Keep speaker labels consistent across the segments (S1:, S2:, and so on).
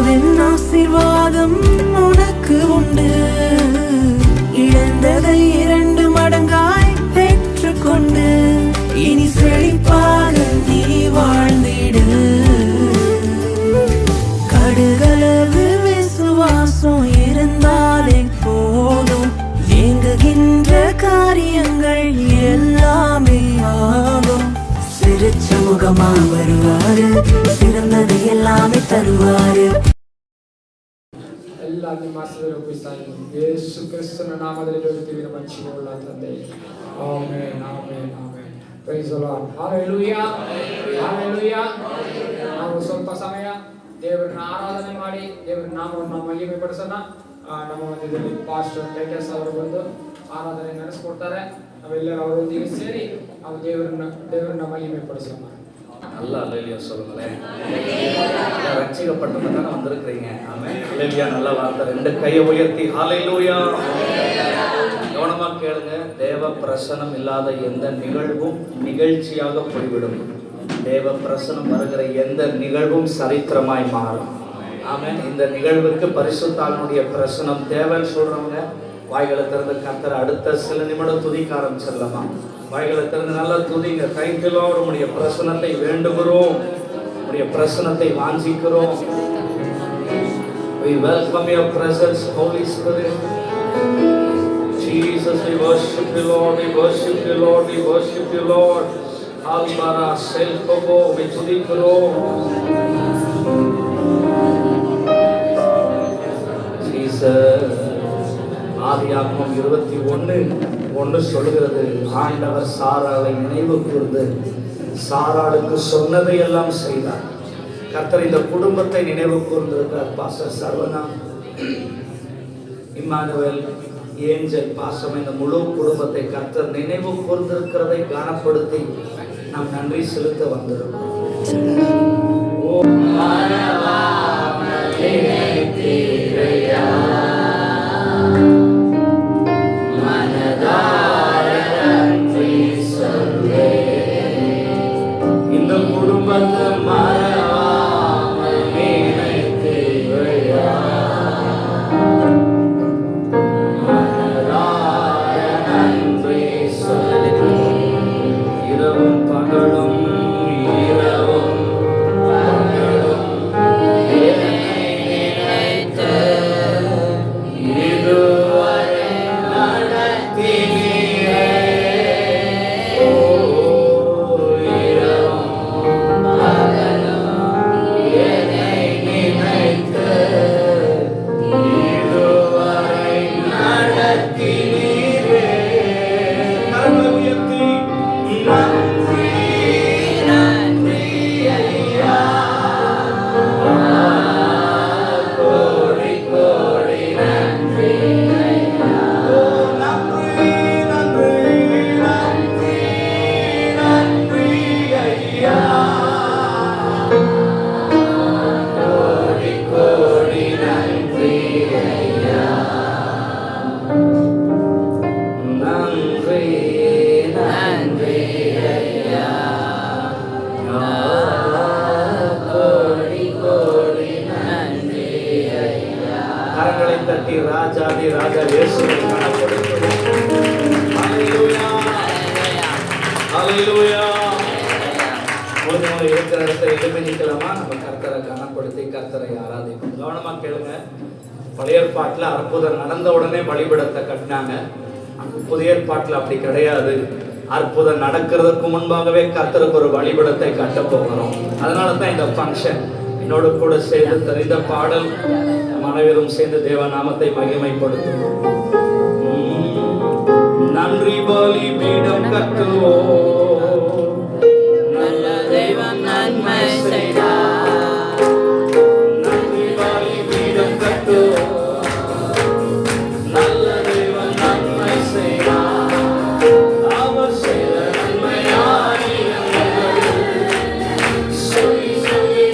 S1: இயேசுவின் ஆசீர்வாதம் உனக்கு உண்டு. இழந்ததை 2 மடங்காய் பெற்றுக்கொண்டு இனி செழிப்பாக நீ வாழ்ந்திடு. கடுகளவு விசுவாசம் இருந்தாலே போதும், ஏங்குகின்ற காரியங்கள் எல்லாமே ஆகும். சிரிச்ச முகமா வருவாரு, சிறந்தது எல்லாமே தருவாரு.
S2: எல்லாத்தையும் மாஸ்டர் ஒப்பிஸ்தாங்க. இயேசு கிறிஸ்துவின் நாமத்தில் ஜெபிக்கிறேன் மன்னிச்சுக்கொள்ள தந்தை. ஆமென் ஆமென் ஆமென். Praise the Lord. Hallelujah. Hallelujah. ನಾವು ಸ್ವಲ್ಪ ಸಮಯ ದೇವರನ್ನ ಆರಾಧನೆ ಮಾಡಿ ದೇವರ ನಾಮವನ್ನು ಮಹಿಮೆಪಡಿಸೋಣ. ನಮ್ಮ ಮಧ್ಯದಲ್ಲಿ ಪಾಸ್ಟರ್ ಟೈಟಸ್ ಅವರು ಬಂದು ಆರಾಧನೆ ನಡೆಸಿಕೊಡ್ತಾರೆ. ನಾವೆಲ್ಲರೂ ಅವರೊಂದಿಗೆ ಸೇರಿ ನಾವು ದೇವರನ್ನ ಮಹಿಮೆಪಡಿಸೋಣ.
S3: நல்ல அல்லேலூயா சொல்லுங்களேன். ரட்சிக்கப்பட்டதுனால வந்திருக்கிறீங்க. ஆமென். அல்லேலூயா. நல்ல வார்த்தை. 2 கையை உயர்த்தி ஹalleluya. கவனமா கேளுங்க. தேவ பிரசன்னம் இல்லாத எந்த நிகழ்வும் நிகழ்ச்சியாக போய்விடும். தேவ பிரசன்னம் வருகிற எந்த நிகழ்வும் சரித்திரமாய் மாறும். ஆமென். இந்த நிகழ்வுக்கு பரிசுத்தாவினுடைய பிரசன்னம் தேவைன்னு சொல்றவங்க வாய்களை திறந்து கர்த்தரை அடுத்த சில நிமிடம் துதிக்க ஆரம்பிச்சிடலாமா? வாய்களை திறந்து நல்லா துதிங்க. கைகளோ உம்முடைய பிரசன்னத்தை வேண்டுகிறோம், உம்முடைய பிரசன்னத்தை வாஞ்சிக்கிறோம். We welcome your presence, Holy Spirit. Jesus, we worship you, Lord. We worship you, Lord. We worship you, Lord. Albara selfogo we துதிக்கிறோம். Jesus. ஆதியாகமம் 21:1 சொல்லுகிறது, ஆண்டவர் சாராளை நினைவு கூர்ந்து சாராளுக்கு சொன்னதை எல்லாம் செய்தார். கர்த்தர் இந்த குடும்பத்தை நினைவு கூர்ந்திருக்கிறார். பாஸ்டர் சர்வனா, இம்மானுவேல், ஏஞ்சல், பாசம், இந்த முழு குடும்பத்தை கர்த்தர் நினைவு கூர்ந்திருக்கிறதை கனப்படுத்தி நாம் நன்றி செலுத்த வந்திருக்கிறோம். இந்த குடும்பத்தை இரவும் பகலும் தட்டி ராஜாதி ராஜா இயேசுவை காணப்படுகிறோம். ஹalleluya ஹalleluya. இருக்கிற இடத்துல எதுவுமே நிற்கலாமா? நம்ம கர்த்தரை கனப்படுத்தி கர்த்தரை ஆராதிப்போம். கவனமா கேளுங்க. பழைய ஏற்பாட்டில் அற்புதம் நடந்த உடனே பலிபீடத்தை கட்டினாங்க. புதிய ஏற்பாட்டில் அப்படி கிடையாது. அற்புதம் நடக்கிறதுக்கு முன்பாகவே கர்த்தருக்கு ஒரு பலிபீடத்தை கட்ட போகிறோம். அதனால தான் இந்த ஃபங்க்ஷன். என்னோடு கூட சேர்ந்து தெரிந்த பாடல் மனைவரும் சேர்ந்து தேவ நாமத்தை மகிமைப்படுத்துவோம். நன்றி பலிபீடம் கட்டுவோம், நல்ல தெய்வம் நன்மை செய்தார். நன்றி பலிபீடம் கட்டுவோம், நல்ல தெய்வம் நன்மை செய்தார். அவர் செய்த நன்மையாய் சொல்லி சொல்லி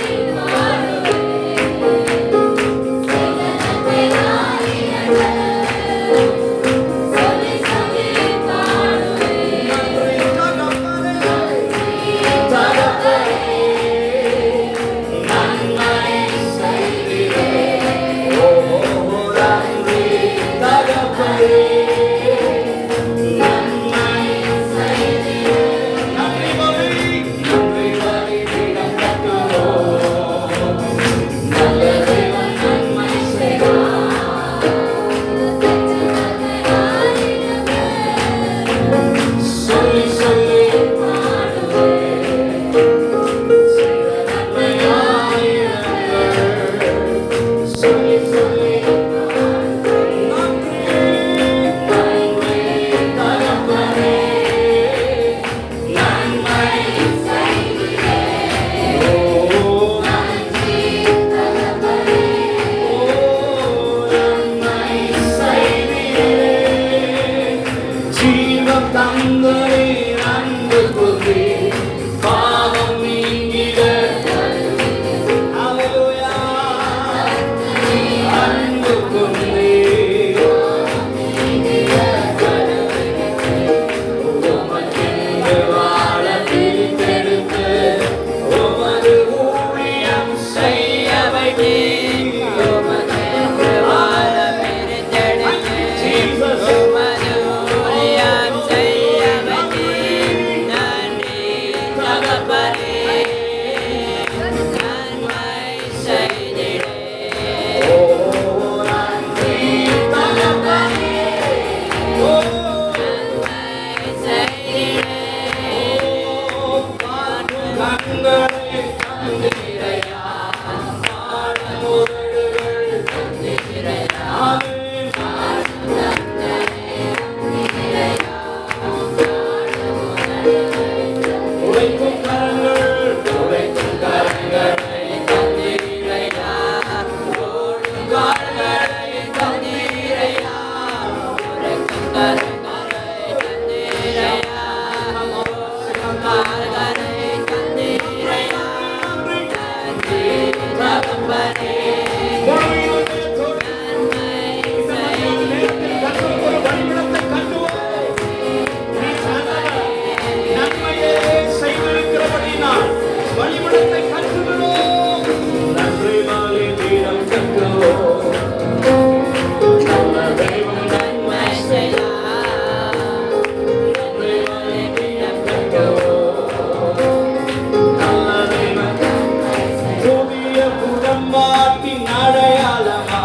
S3: உடன்பாட்டின் அடையாளமா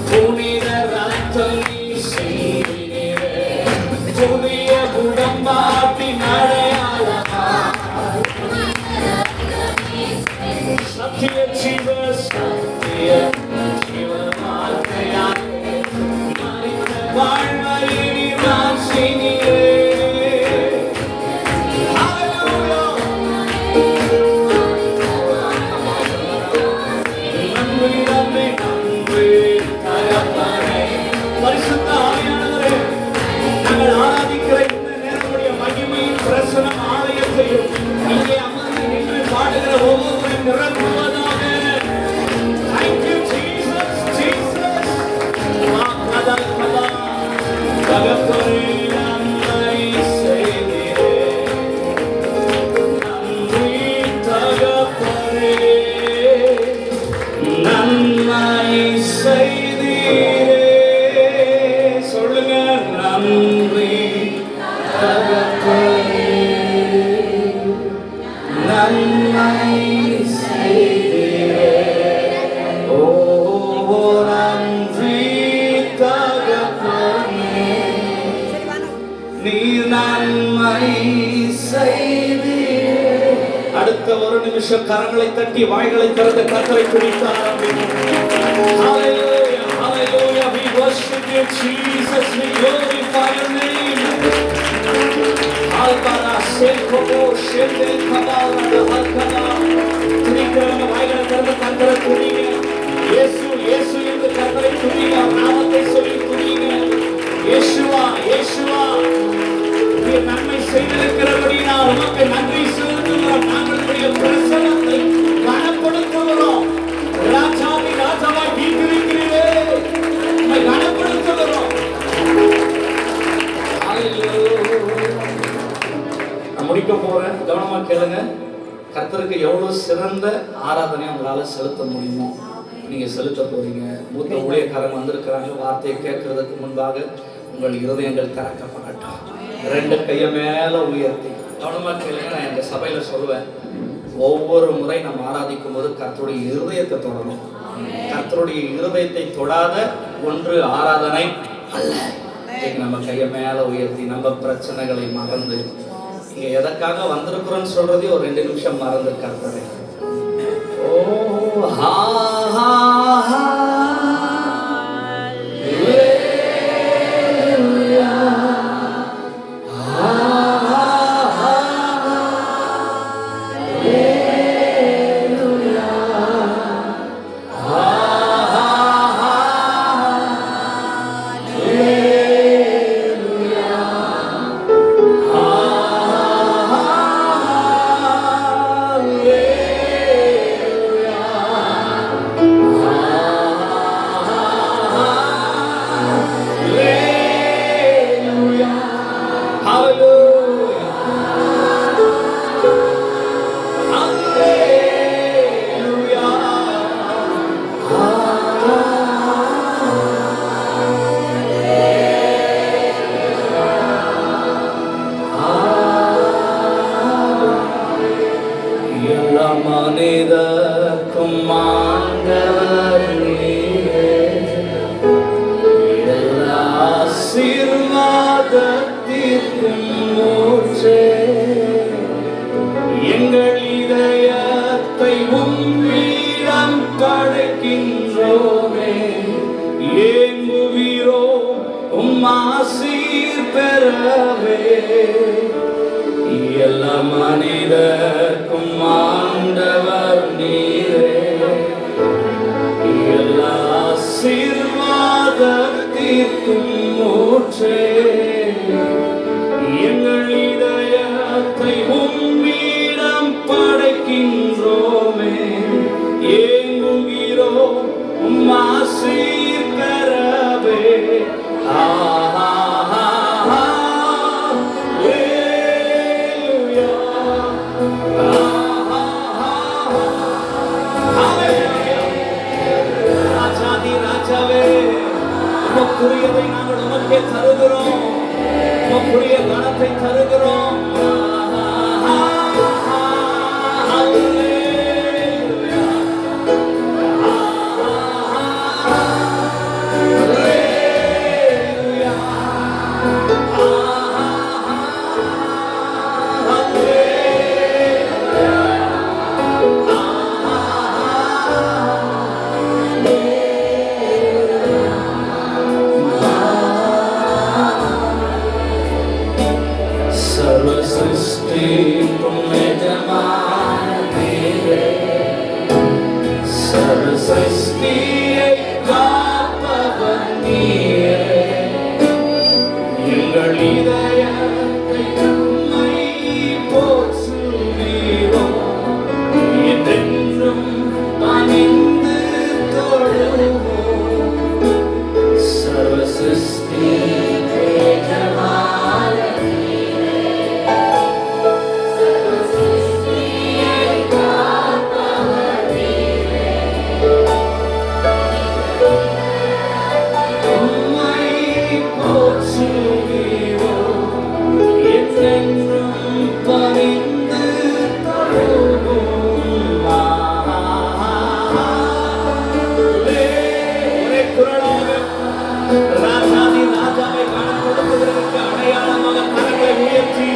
S3: புனித ரத்தம் நீ சிந்தினீரே. புதிய உடன்பாட்டின் அடையாளமா சத்திய ஜீவ சத்திய ஜீவ வார்த்தையாலே மனித வாழ்வை நீர் மாற்றினீரே. பரிசுத்த ஆவியானவரே, நாங்கள் ஆராதிக்கிற இந்த நேரத்துடைய மகிமையின் பிரசனம் ஆலயத்தையும் இங்கே அமர்ந்து நின்று பாடுகிற ஒவ்வொருவரையும் நிரப்புவதாக. Thank you, Jesus, Jesus. தகப்பனே, நன்மை செய்தீரே. நன்றி தகப்பனே, நன்மை செய்தீரே. சொல்லுங்க, நன்றி தகப்பனே, நன்மை செய்தீரே. ஓ நன்றி தகப்பனே, நீர் நன்மை செய்தீரே. அடுத்த ஒரு நிமிஷம் கரங்களை தட்டி வாய்களை திறந்து கர்த்தரை துதிக்க ஆரம்பிப்போம். Hallelujah, hallelujah. We worship you, Jesus. We glorify your name. Alpara Selkobo Shende Kabala Alkala. துதிக்கிறவங்க வாய்களை திறந்து கர்த்தரை துதிங்க. இயேசு இயேசு என்று கர்த்தரை துதிங்க. நாமத்தை சொல்லி துதிங்க. இயேசுவா இயேசுவா, நீர் நன்மை செய்திருக்கிறபடி நான் உமக்கு நன்றி செலுத்துகிறோம். நாங்களுடைய பிரசனத்தை கனப்படுத்துகிறோம். ராஜாவி ராஜாவாய் வீற்றிருக்கிறீரே, உம்மை கனப்படுத்துகிறோம். நான் முடிக்க போறேன், கவனமா கேளுங்க. கர்த்தருக்கு எவ்வளவு சிறந்த ஆராதனை உங்களால செலுத்த முடியுமோ நீங்க செலுத்த போறீங்க. மூத்த ஊழியக்காரங்க வந்திருக்கிறாங்க. வார்த்தையை கேட்கறதுக்கு முன்பாக உங்கள் இருதயங்கள் திறக்கப்படட்டும். ரெண்டு கையை மேல உயர்த்தி கவனமா கேளுங்க. நான் எங்க சபையில சொல்லுவேன், ஒவ்வொரு முறை நம்ம ஆராதிக்கும் போது கர்த்தருடைய இருதயத்தை தொடரும். கர்த்தருடைய இருதயத்தை தொடாத ஒன்று ஆராதனை அல்ல. நம்ம கையை மேல உயர்த்தி நம்ம பிரச்சனைகளை மறந்து இங்க எதற்காக வந்திருக்கிறோம்னு சொல்றதே ஒரு 2 நிமிஷம் மறந்து கர்த்தரை ஓ ஹா ஹா ஹா மனிதர்க்கும் ஆண்டவர் நீரே, எல்லா ஆசீர்வாதத்திற்கும் ஊற்றே. எங்கள் இதயத்தை உம்மிடம் படைக்கின்றோமே, ஏங்குகிறோம் உம் ஆசீர் பெறவே. எல்லா மனிதர்க்கும் ஆண்டவர் நீரே, எல்லா ஆசீர்வாதத்திற்கும் ஊற்றே. எங்கள் இதயத்தை உம்மிடம் படைக்கின்றோமே, ஏங்குகிறோம் உம் ஆசீர் பெறவே. உமக்குரியதை நாங்கள் உமக்கே தருகிறோம், உமக்குரிய கணத்தை தருகிறோம். Hallelujah. சர்வசிருஷ்டியை காப்பவர் நீரே. எங்கள் இதயத்தை உம்மை போற்றுகிறோம். என்றென்றும் பணிந்து தொழுவோம். சர்வசிருஷ்டியை காப்பவர் நீரே. சர்வசிருஷ்டியை காப்பவர் நீரே. உம்மை போற்றுகிறோம். என்றென்றும் பணிந்து தொழுவோம். ஒரே குரலாக ராஜாதி ராஜாவை காண கொடுப்பதற்கு அடையாளமாக கரங்களை உயர்த்தி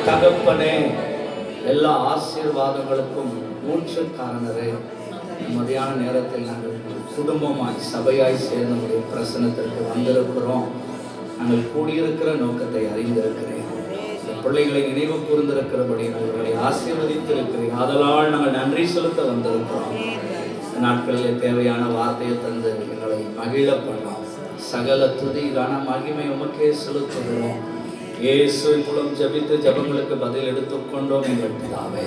S3: தகப்பனே, எல்லா ஆசீர்வாதங்களுக்கும் மூச்சு காரணரே, மதியான நேரத்தில் நாங்கள் குடும்பமாய் சபையாய் சேர்ந்த நம்முடைய பிரசனத்திற்கு வந்திருக்கிறோம். நாங்கள் கூடியிருக்கிற நோக்கத்தை அறிந்திருக்கிறேன். இந்த பிள்ளைகளை நினைவு கூர்ந்திருக்கிறபடி நாங்களை ஆசீர்வதித்திருக்கிறேன். ஆதலால் நாங்கள் நன்றி செலுத்த வந்திருக்கிறோம். நாட்களில் தேவையான வார்த்தையை தந்து எங்களை மகிழ பண்ணோம். சகல துதி கன மகிமை உமக்கே செலுத்துகிறோம். இயேசு மூலம் ஜெபித்து ஜெபங்களுக்கு பதில் எடுத்துக்கொண்டோம் எங்கள் பிதாவே.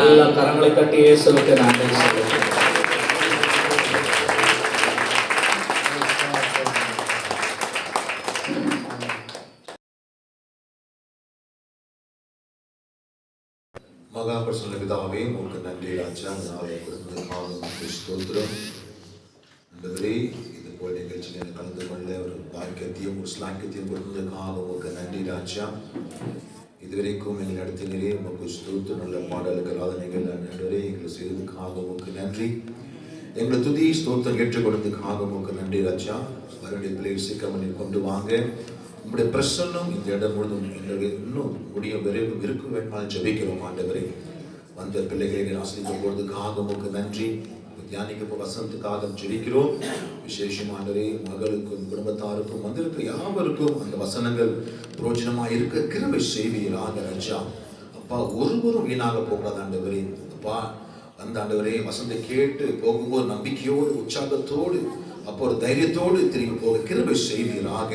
S3: எல்லா கரங்களை தட்டி இயேசுவுக்கு நன்றி செலுத்துகிறோம்.
S4: மகாபரிசுத்த பிதாவே, உங்களுக்கு நன்றி ராஜா. நாளை கொடுத்ததுக்காக ஸ்தோத்திரம். ஆண்டவரே, இது போல் நிகழ்ச்சியில் கலந்து கொள்ள ஒரு பாக்கியத்தையும் ஒரு ஸ்லாக்கியத்தையும் கொடுத்ததுக்காக உங்களுக்கு நன்றி ராஜா. இதுவரைக்கும் எங்கள் இடத்தினரே உங்களுக்கு ஸ்தோத்திரம். நல்ல பாடல்கள் ஆதனைகள் ஆண்டவரே எங்களை செய்ததுக்காக உங்களுக்கு நன்றி. எங்களை துதி ஸ்தோத்திரம் ஏற்றுக் கொடுத்ததுக்காக உங்களுக்கு நன்றி ராஜா. மறுபடியும் பிள்ளைகள் சீக்கிரம் கொண்டு வாங்க. உங்களுடைய பிரசன்னம் இந்த இடம் முழுதும் எங்களுக்கு இன்னும் முடிய விரைவில் இருக்க வேண்டுமாறு ஜெபிக்கிறோம். ஆண்டவரே, வந்த பிள்ளைகளை ஆசிரிக்க போகிறதுக்காக உங்களுக்கு நன்றி. தியானிக்க வசனத்துக்காக ஜெபிக்கிறோம். விசேஷம் ஆண்டவரே, மகளுக்கும் குடும்பத்தாருக்கும் வந்திருக்கிற யாவருக்கும் அந்த வசனங்கள் பிரயோஜனமாக இருக்க கிருபை செய்வீராக ராஜா. அப்பா, ஒருவரும் வீணாக போகக்கூடாது ஆண்டவரே. அப்பா, அந்த ஆண்டவரே வசனத்தை கேட்டு போகும்போது நம்பிக்கையோடு உற்சாகத்தோடு அப்போ ஒரு தைரியத்தோடு திரும்பி போக கிருபை செய்வீராக.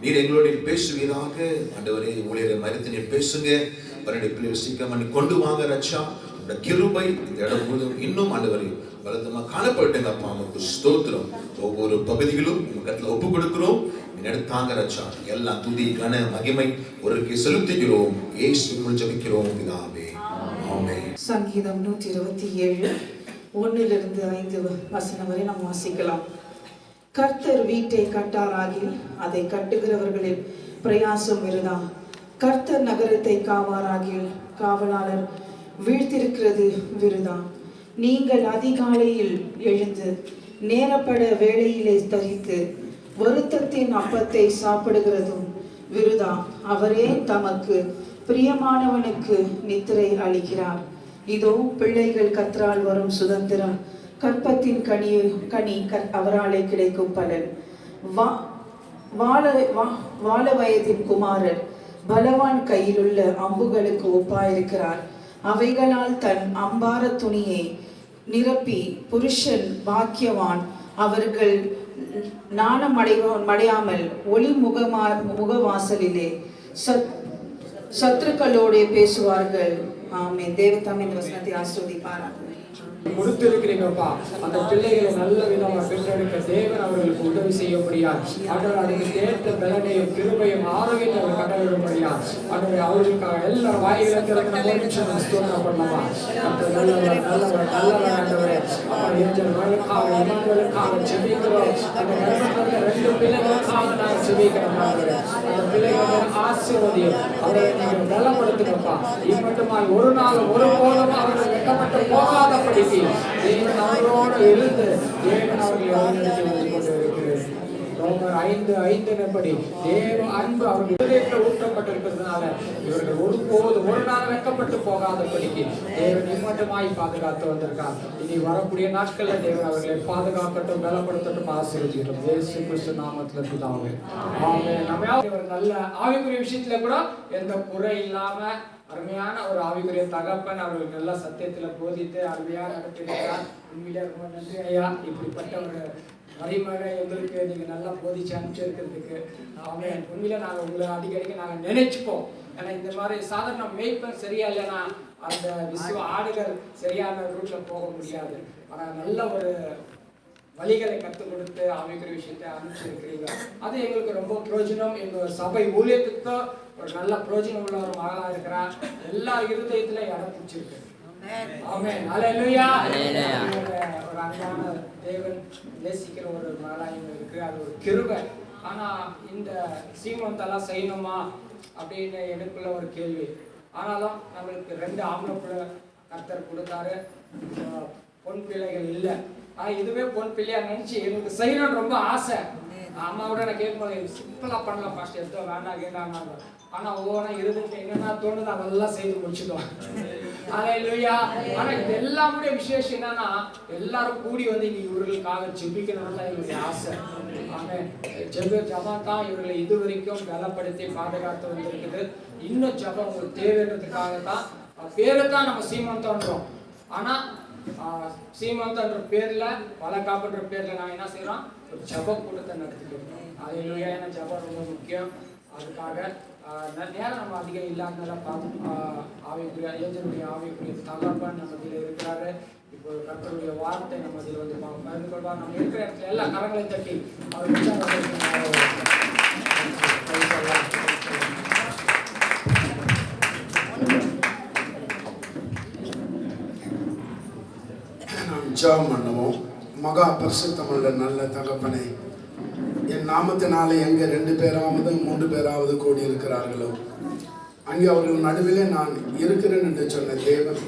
S4: நீர் எங்களோட பேசுவீராக ஆண்டவரே. ஊழியரை மறித்து நீர் பேசுங்க. பன்னெண்டு பிள்ளைகள் சீக்கிரம் பண்ணி கொண்டு வாங்க ரச்சா. அந்த கிருபை இந்த இடம் முழுதும் இன்னும் ஆண்டவரே பலத்தமா காணப்பட்டுங்க. அப்பா, நமக்கு ஸ்தோத்திரம். ஒவ்வொரு பகுதிகளும் உங்க கருத்துல ஒப்பு கொடுக்கிறோம். எடுத்தாங்க ரச்சா. எல்லாம் துதி கன மகிமை ஒருக்கு செலுத்துகிறோம். இயேசுவுக்குள் ஜெபிக்கிறோம் பிதாவே, ஆமென்.
S5: சங்கீதம் 127 1-5 வசனம் வரை நாம் வாசிக்கலாம். கர்த்தர் வீட்டை கட்டாராகில் அதை கட்டுகிறவர்களின் பிரயாசம் விருதா. கர்த்தர் நகரத்தை காவாராகில் காவலாளர் வீழ்த்திருக்கிறது விருதா. நீங்கள் அதிகாலையில் எழுந்து நேரப்பட வேளையிலே தரித்து வருத்தத்தின் அப்பத்தை சாப்பிடுகிறதும் விருதா. அவரே தமக்கு பிரியமானவனுக்கு நித்திரை அளிக்கிறார். இதோ பிள்ளைகள் கர்த்தரால் வரும் சுதந்திரம், கற்பத்தின் கனி அவராலே கிடைக்கும் பலன். வாழ வயதின் குமாரர் பலவான் கையிலுள்ள அம்புகளுக்கு ஒப்பாயிருக்கிறார். அவைகளால் தன் அம்பார துணியை நிரப்பி புருஷன் பாக்கியவான். அவர்கள் நாணமடையாமல் ஒளி முகவாசலிலே சத்துருக்களோடு பேசுவார்கள். ஆமென். தேவதாம் இந்த வசனத்தை ஆசீர்வதிப்பாராக.
S2: கொடுத்திருக்கிறீங்கப்பா. அந்த பிள்ளைகளை நல்ல விதமாக பெற்றெடுக்க தேவன் அவர்களுக்கு உதவி செய்யப்படியார். ஆண்டவர் அதுக்கு ஏற்ற பலனையும் கிருபையும் ஆரோக்கியத்தை அவர் கடலிடும்படியா ஆண்டவர் அவர்களுக்காக எல்லாரும் வாயில திறந்து ஸ்தோத்திரம் பண்ணலாம். நல்லவர் நல்லவர் நல்லவர் ஆண்டவரே. அப்பா ஏஞ்சல்களுக்காக இமான்களுக்காக ஜெபிக்கிறோம். அந்த மரணத்துல 2 பிள்ளைகளுக்காக நான் ஜெபிக்கிறேன் ஆண்டவரே. அந்த பிள்ளைகளை ஆசீர்வதியும் அவரை நீங்கள் பலப்படுத்துங்கப்பா. இம்மட்டுமாய் ஒரு நாள் ஒரு போதும் அவர்கள் வெட்டப்பட்டு போகாதபடிக்கு தேவன் அவரோடு இருந்து தேவன் அவர்களை வழிநடத்தி வந்து கொண்டிருக்கிறது. ரோமர் 5:5 தேவ அன்பு அவர்கள் ஊற்றப்பட்டிருக்கிறதுனால இவர்கள் ஒருபோது ஒரு நாள் வெட்கப்பட்டு போகாதபடிக்கு தேவன் இம்மட்டுமாய் பாதுகாத்து வந்திருக்கார். இனி வரக்கூடிய நாட்கள்ல தேவன் அவர்களை பாதுகாக்கட்டும் பலப்படுத்தட்டும் ஆசீர்வதிக்கட்டும். இயேசு கிறிஸ்து நாமத்துல பிதாவே ஆமென். நம்ம ஒரு நல்ல ஆவிக்குரிய விஷயத்துல கூட எந்த குறை இல்லாம அருமையான ஒரு ஆவிக்குரிய தகப்பன் அவர்களுக்கு நல்ல சத்தியத்துல போதித்து அருமையாக நடத்திருக்கிறார். உண்மையிலே ரொம்ப நன்றி ஐயா. இப்படிப்பட்ட ஒரு மறைமகை எங்களுக்கு நீங்க நல்லா போதிச்சு அனுப்பிச்சிருக்கிறதுக்கு ஆமென். உண்மையில நாங்கள் உங்களை அடிக்கடிக்கு நாங்கள் நினைச்சுப்போம். ஏன்னா இந்த மாதிரி சாதாரண மேய்ப்பன் சரியா இல்லைன்னா அந்த ஆடுகள் சரியான ரூட்ல போக முடியாது. ஆனால் நல்ல ஒரு வழிகளை கற்றுக் கொடுத்து ஆவிக்குரிய விஷயத்தை அனுப்பிச்சிருக்கிறீங்க. அது எங்களுக்கு ரொம்ப பிரயோஜனம். எங்கள் சபை ஊழியத்துக்கு ஒரு நல்ல பிரயோஜனம் உள்ள ஒரு மகளாக இருக்கிறார். எல்லா இருதயத்துல இடம் பிடிச்சிருக்கு. ஆமென். அல்லேலூயா. ஒரு அன்பான தேவன் நேசிக்கிற ஒரு மகளாக இருக்கு. அது ஒரு கிருபை. ஆனா இந்த சீமந்தெல்லாம் செய்யணுமா அப்படின்னு எனக்குள்ள ஒரு கேள்வி. ஆனாலும் நம்மளுக்கு 2 ஆம்பளை பிள்ளை கர்த்தர் கொடுத்தாரு. பொன் பிள்ளைகள் இல்லை. இதுவே பொன் பிள்ளையா நினைச்சு எனக்கு செய்யணும்னு ரொம்ப ஆசை. அம்மாவோட நான் கேட்கும்போது சிம்பிளா பண்ணலாம் ஃபர்ஸ்ட் எதோ வேண்டாம் கேட்டாங்க. ஆனா ஒவ்வொன்றா இருந்துட்டு என்னன்னா தோணுது அதெல்லாம் செய்து முடிச்சுக்கலாம். அல்லேலூயா. ஆனா இது எல்லாமே விசேஷம் என்னன்னா எல்லாரும் கூடி வந்து இங்க இவர்களுக்காக ஜெபிக்கணும்னு தான் என்னுடைய ஆசை. ஆமென். ஜெபம் தான் இவர்களை இதுவரைக்கும் பலப்படுத்தி பாதுகாத்து வந்திருக்குது. இன்னும் ஜெபம் உங்களுக்கு தேவைன்றதுக்காக தான் பேரு தான் நம்ம சீமந்தோன்றோம். ஆனா சீமந்தன்ற பேர்ல வளகாப்புன்ற பேர்ல நான் என்ன செய்யறோம் ஒரு ஜெப கூட்டத்தை நடத்திக்கிறோம். அல்லேலூயா. ஏன்னா ஜெபம் ரொம்ப முக்கியம். அதுக்காக நேரம் நம்ம அதிகம் இல்லாதனால பார்த்து ஆவிக்குரிய ஏஞ்சலுடைய ஆவிக்குரிய தகப்பன் நம்ம இதில் இருக்கிறாரு. இப்போ கர்த்தருடைய வார்த்தை நம்ம இதில் வந்து பகிர்ந்து கொள்வார். நம்ம இருக்கிற இடத்துல எல்லா கரங்களை தட்டி
S6: ஜெபம் பண்ணுவோம். மகா பரிசுத்தமுள்ள நல்ல தகப்பனே, என் நாமத்தினாலே எங்கே 2 பேராவது 3 பேராவது கூடி இருக்கிறார்களோ அங்கே அவர்கள் நடுவிலே நான் இருக்கிறேன் என்று சொன்ன தேவன்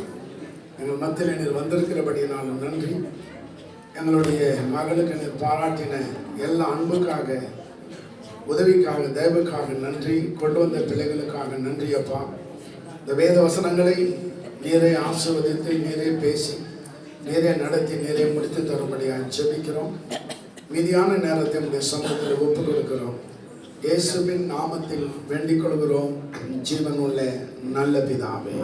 S6: எங்கள் மத்தியில் நீர் வந்திருக்கிறபடினாலும் நன்றி. எங்களுடைய மகளுக்கு நீர் பாராட்டின எல்லா அன்புக்காக உதவிக்காக தயவுக்காக நன்றி. கொண்டு வந்த பிள்ளைகளுக்காக நன்றி அப்பா. இந்த வேத வசனங்களை நீரே ஆசீர்வதித்து நீரே பேசி நீரே நடத்தி நீரே முடித்து தரும்படியாக ஜெபிக்கிறோம். மீதியான நேரத்தை நம்முடைய சமூகத்தில் ஒப்புக் கொடுக்கிறோம். இயேசுவின் நாமத்தில் வேண்டிக் கொள்கிறோம் ஜீவனுள்ள நல்ல பிதாவே.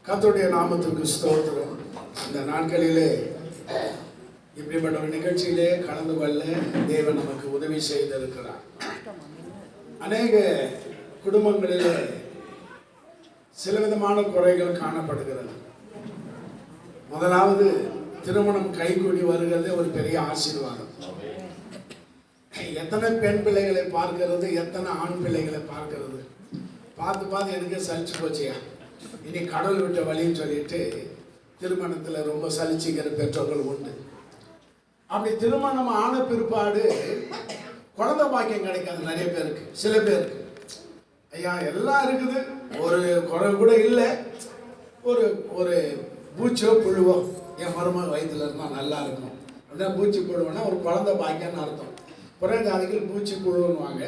S6: கர்த்தருடைய நாமத்திற்கு ஸ்தோத்திரம். இந்த நாட்களிலே இப்படிப்பட்ட ஒரு நிகழ்ச்சியிலே கலந்து கொள்ள தேவன் நமக்கு உதவி செய்திருக்கிறார். அநேக குடும்பங்களிலே சில விதமான குறைகள் காணப்படுகிறது. முதலாவது, திருமணம் கைகூடி வருகிறது ஒரு பெரிய ஆசீர்வாதம். எத்தனை பெண் பிள்ளைகளை பார்க்கிறது, எத்தனை ஆண் பிள்ளைகளை பார்க்கிறது. பார்த்து எனக்கு சலிச்சு போச்சியா, இனி கடவுள் விட்ட வழின்னு சொல்லிட்டு திருமணத்தில் ரொம்ப சலிச்சுக்கிற பெற்றோர்கள் உண்டு. அப்படி திருமணம் ஆன பிற்பாடு குழந்தை பாக்கியம் கிடைக்காது நிறைய பேருக்கு. சில பேருக்கு ஐயா எல்லாம் இருக்குது, ஒரு குறை கூட இல்லை, ஒரு பூச்சோ புழுவோ என் மருமக வயிற்றுல இருந்தால் நல்லா இருக்கும். அப்படின்னா பூச்சி புழுவுன்னா ஒரு குழந்தை பாக்கியம்னு அர்த்தம். புறஜாதிகள் பூச்சி புழுவுன்னுவாங்க,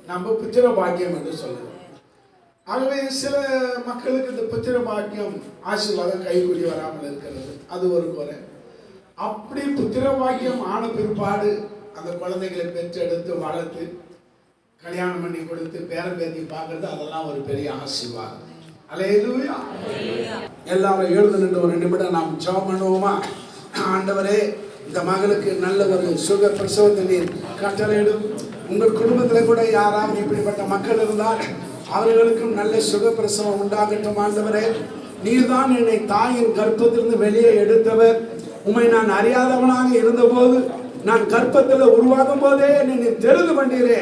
S6: நம்ம புத்திர பாக்கியம் என்று சொல்லுவோம். ஆகவே சில மக்களுக்கு இந்த புத்திர பாக்கியம் ஆசீர்வாதம் கைகூடி வராமல் இருக்கிறது, அது ஒரு குறை. அப்படி புத்திர பாக்கியம் ஆன பிற்பாடு அந்த குழந்தைகளை பெற்றெடுத்து வளர்த்து கல்யாணம் பண்ணி கொடுத்து பேரம்பேத்தி பார்க்கறது, அதெல்லாம் ஒரு பெரிய ஆசீர்வாதம். அல்லேலூயா. எல்லாரும் எழுந்து நின்று ஒரு நிமிடம் நாம் ஜெபம் பண்ணுவோமா? ஆண்டவரே, இந்த மகளுக்கு நல்ல ஒரு சுக பிரசவத்தை நீர் கட்டளையிடும். உங்கள் குடும்பத்தில் கூட யாராவது இப்படிப்பட்ட மக்கள் இருந்தால் அவர்களுக்கும் நல்ல சுக பிரசவம் உண்டாகட்டும். ஆண்டவரே, நீர்தான் என்னை தாயின் கர்ப்பத்திலிருந்து வெளியே எடுத்தவர். உம்மை நான் அறியாதவனாக இருந்தபோது, நான் கர்ப்பத்தில் உருவாகும் போதே என்னை தெரிந்து கொண்டீரே,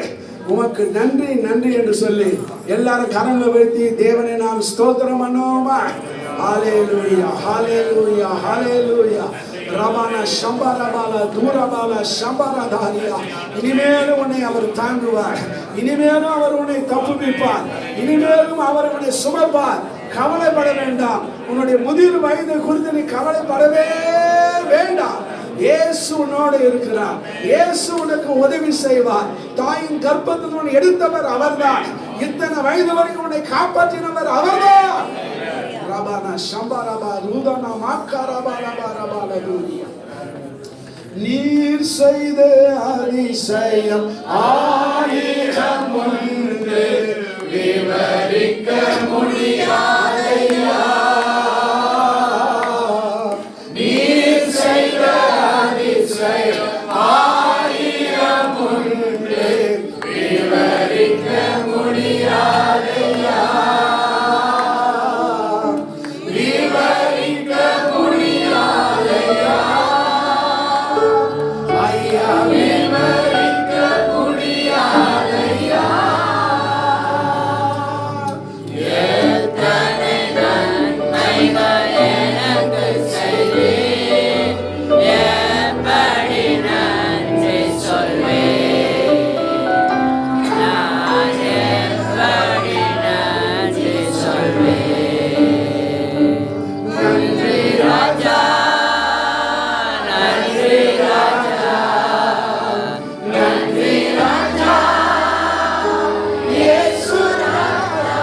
S6: உமக்கு நன்றி நன்றி என்று சொல்லி எல்லாரும் கரங்களை வைத்து தேவனை நாம் ஸ்தோத்திரம் பண்ணுவோமா? ஹalleluya ஹalleluya ஹalleluya. ரபான ஷம்பரபால தூரபால ஷம்பரதாரியா. இனிமேலும் உன்னை அவர் தாங்குவார், இனிமேலும் அவர் உன்னை தப்புவிப்பார், இனிமேலும் அவர் உன்னை சுமப்பார். கவலைப்பட வேண்டாம். உன்னுடைய முதிர் வயது குறித்து நீ கவலைப்படவே வேண்டாம். இயேசு உன்னோடு இருக்கிறார். இயேசு உனக்கு உதவி செய்வார். தாயின் கர்ப்பத்தில் உன்னை எடுத்தவர் அவர்தான். இத்தனை வயது வரைக்கும் உன்னை காப்பாற்றினவர் அவர்தான். ரபானா ஷம்பரபா ரூதானா மாக்கரபா ரபா ரபா லூரியா. நீர் செய்த அதிசயம் ஆயிரம் ஒன்று விவரிக்க முடியாதையா. நீர் செய்த அதிசயம் ஆயிரம் ஒன்று விவரிக்க முடியாதையா. விவரிக்க முடியாதையா. ஐயா விவரிக்க முடியாதையா. எத்தனை நன்மைகள் எனக்கு செய்தீர், எப்படி நன்றி சொல்வேன், நான் எப்படி நன்றி சொல்வேன். நன்றி ராஜா, நன்றி ராஜா, நன்றி ராஜா, இயேசு ராஜா.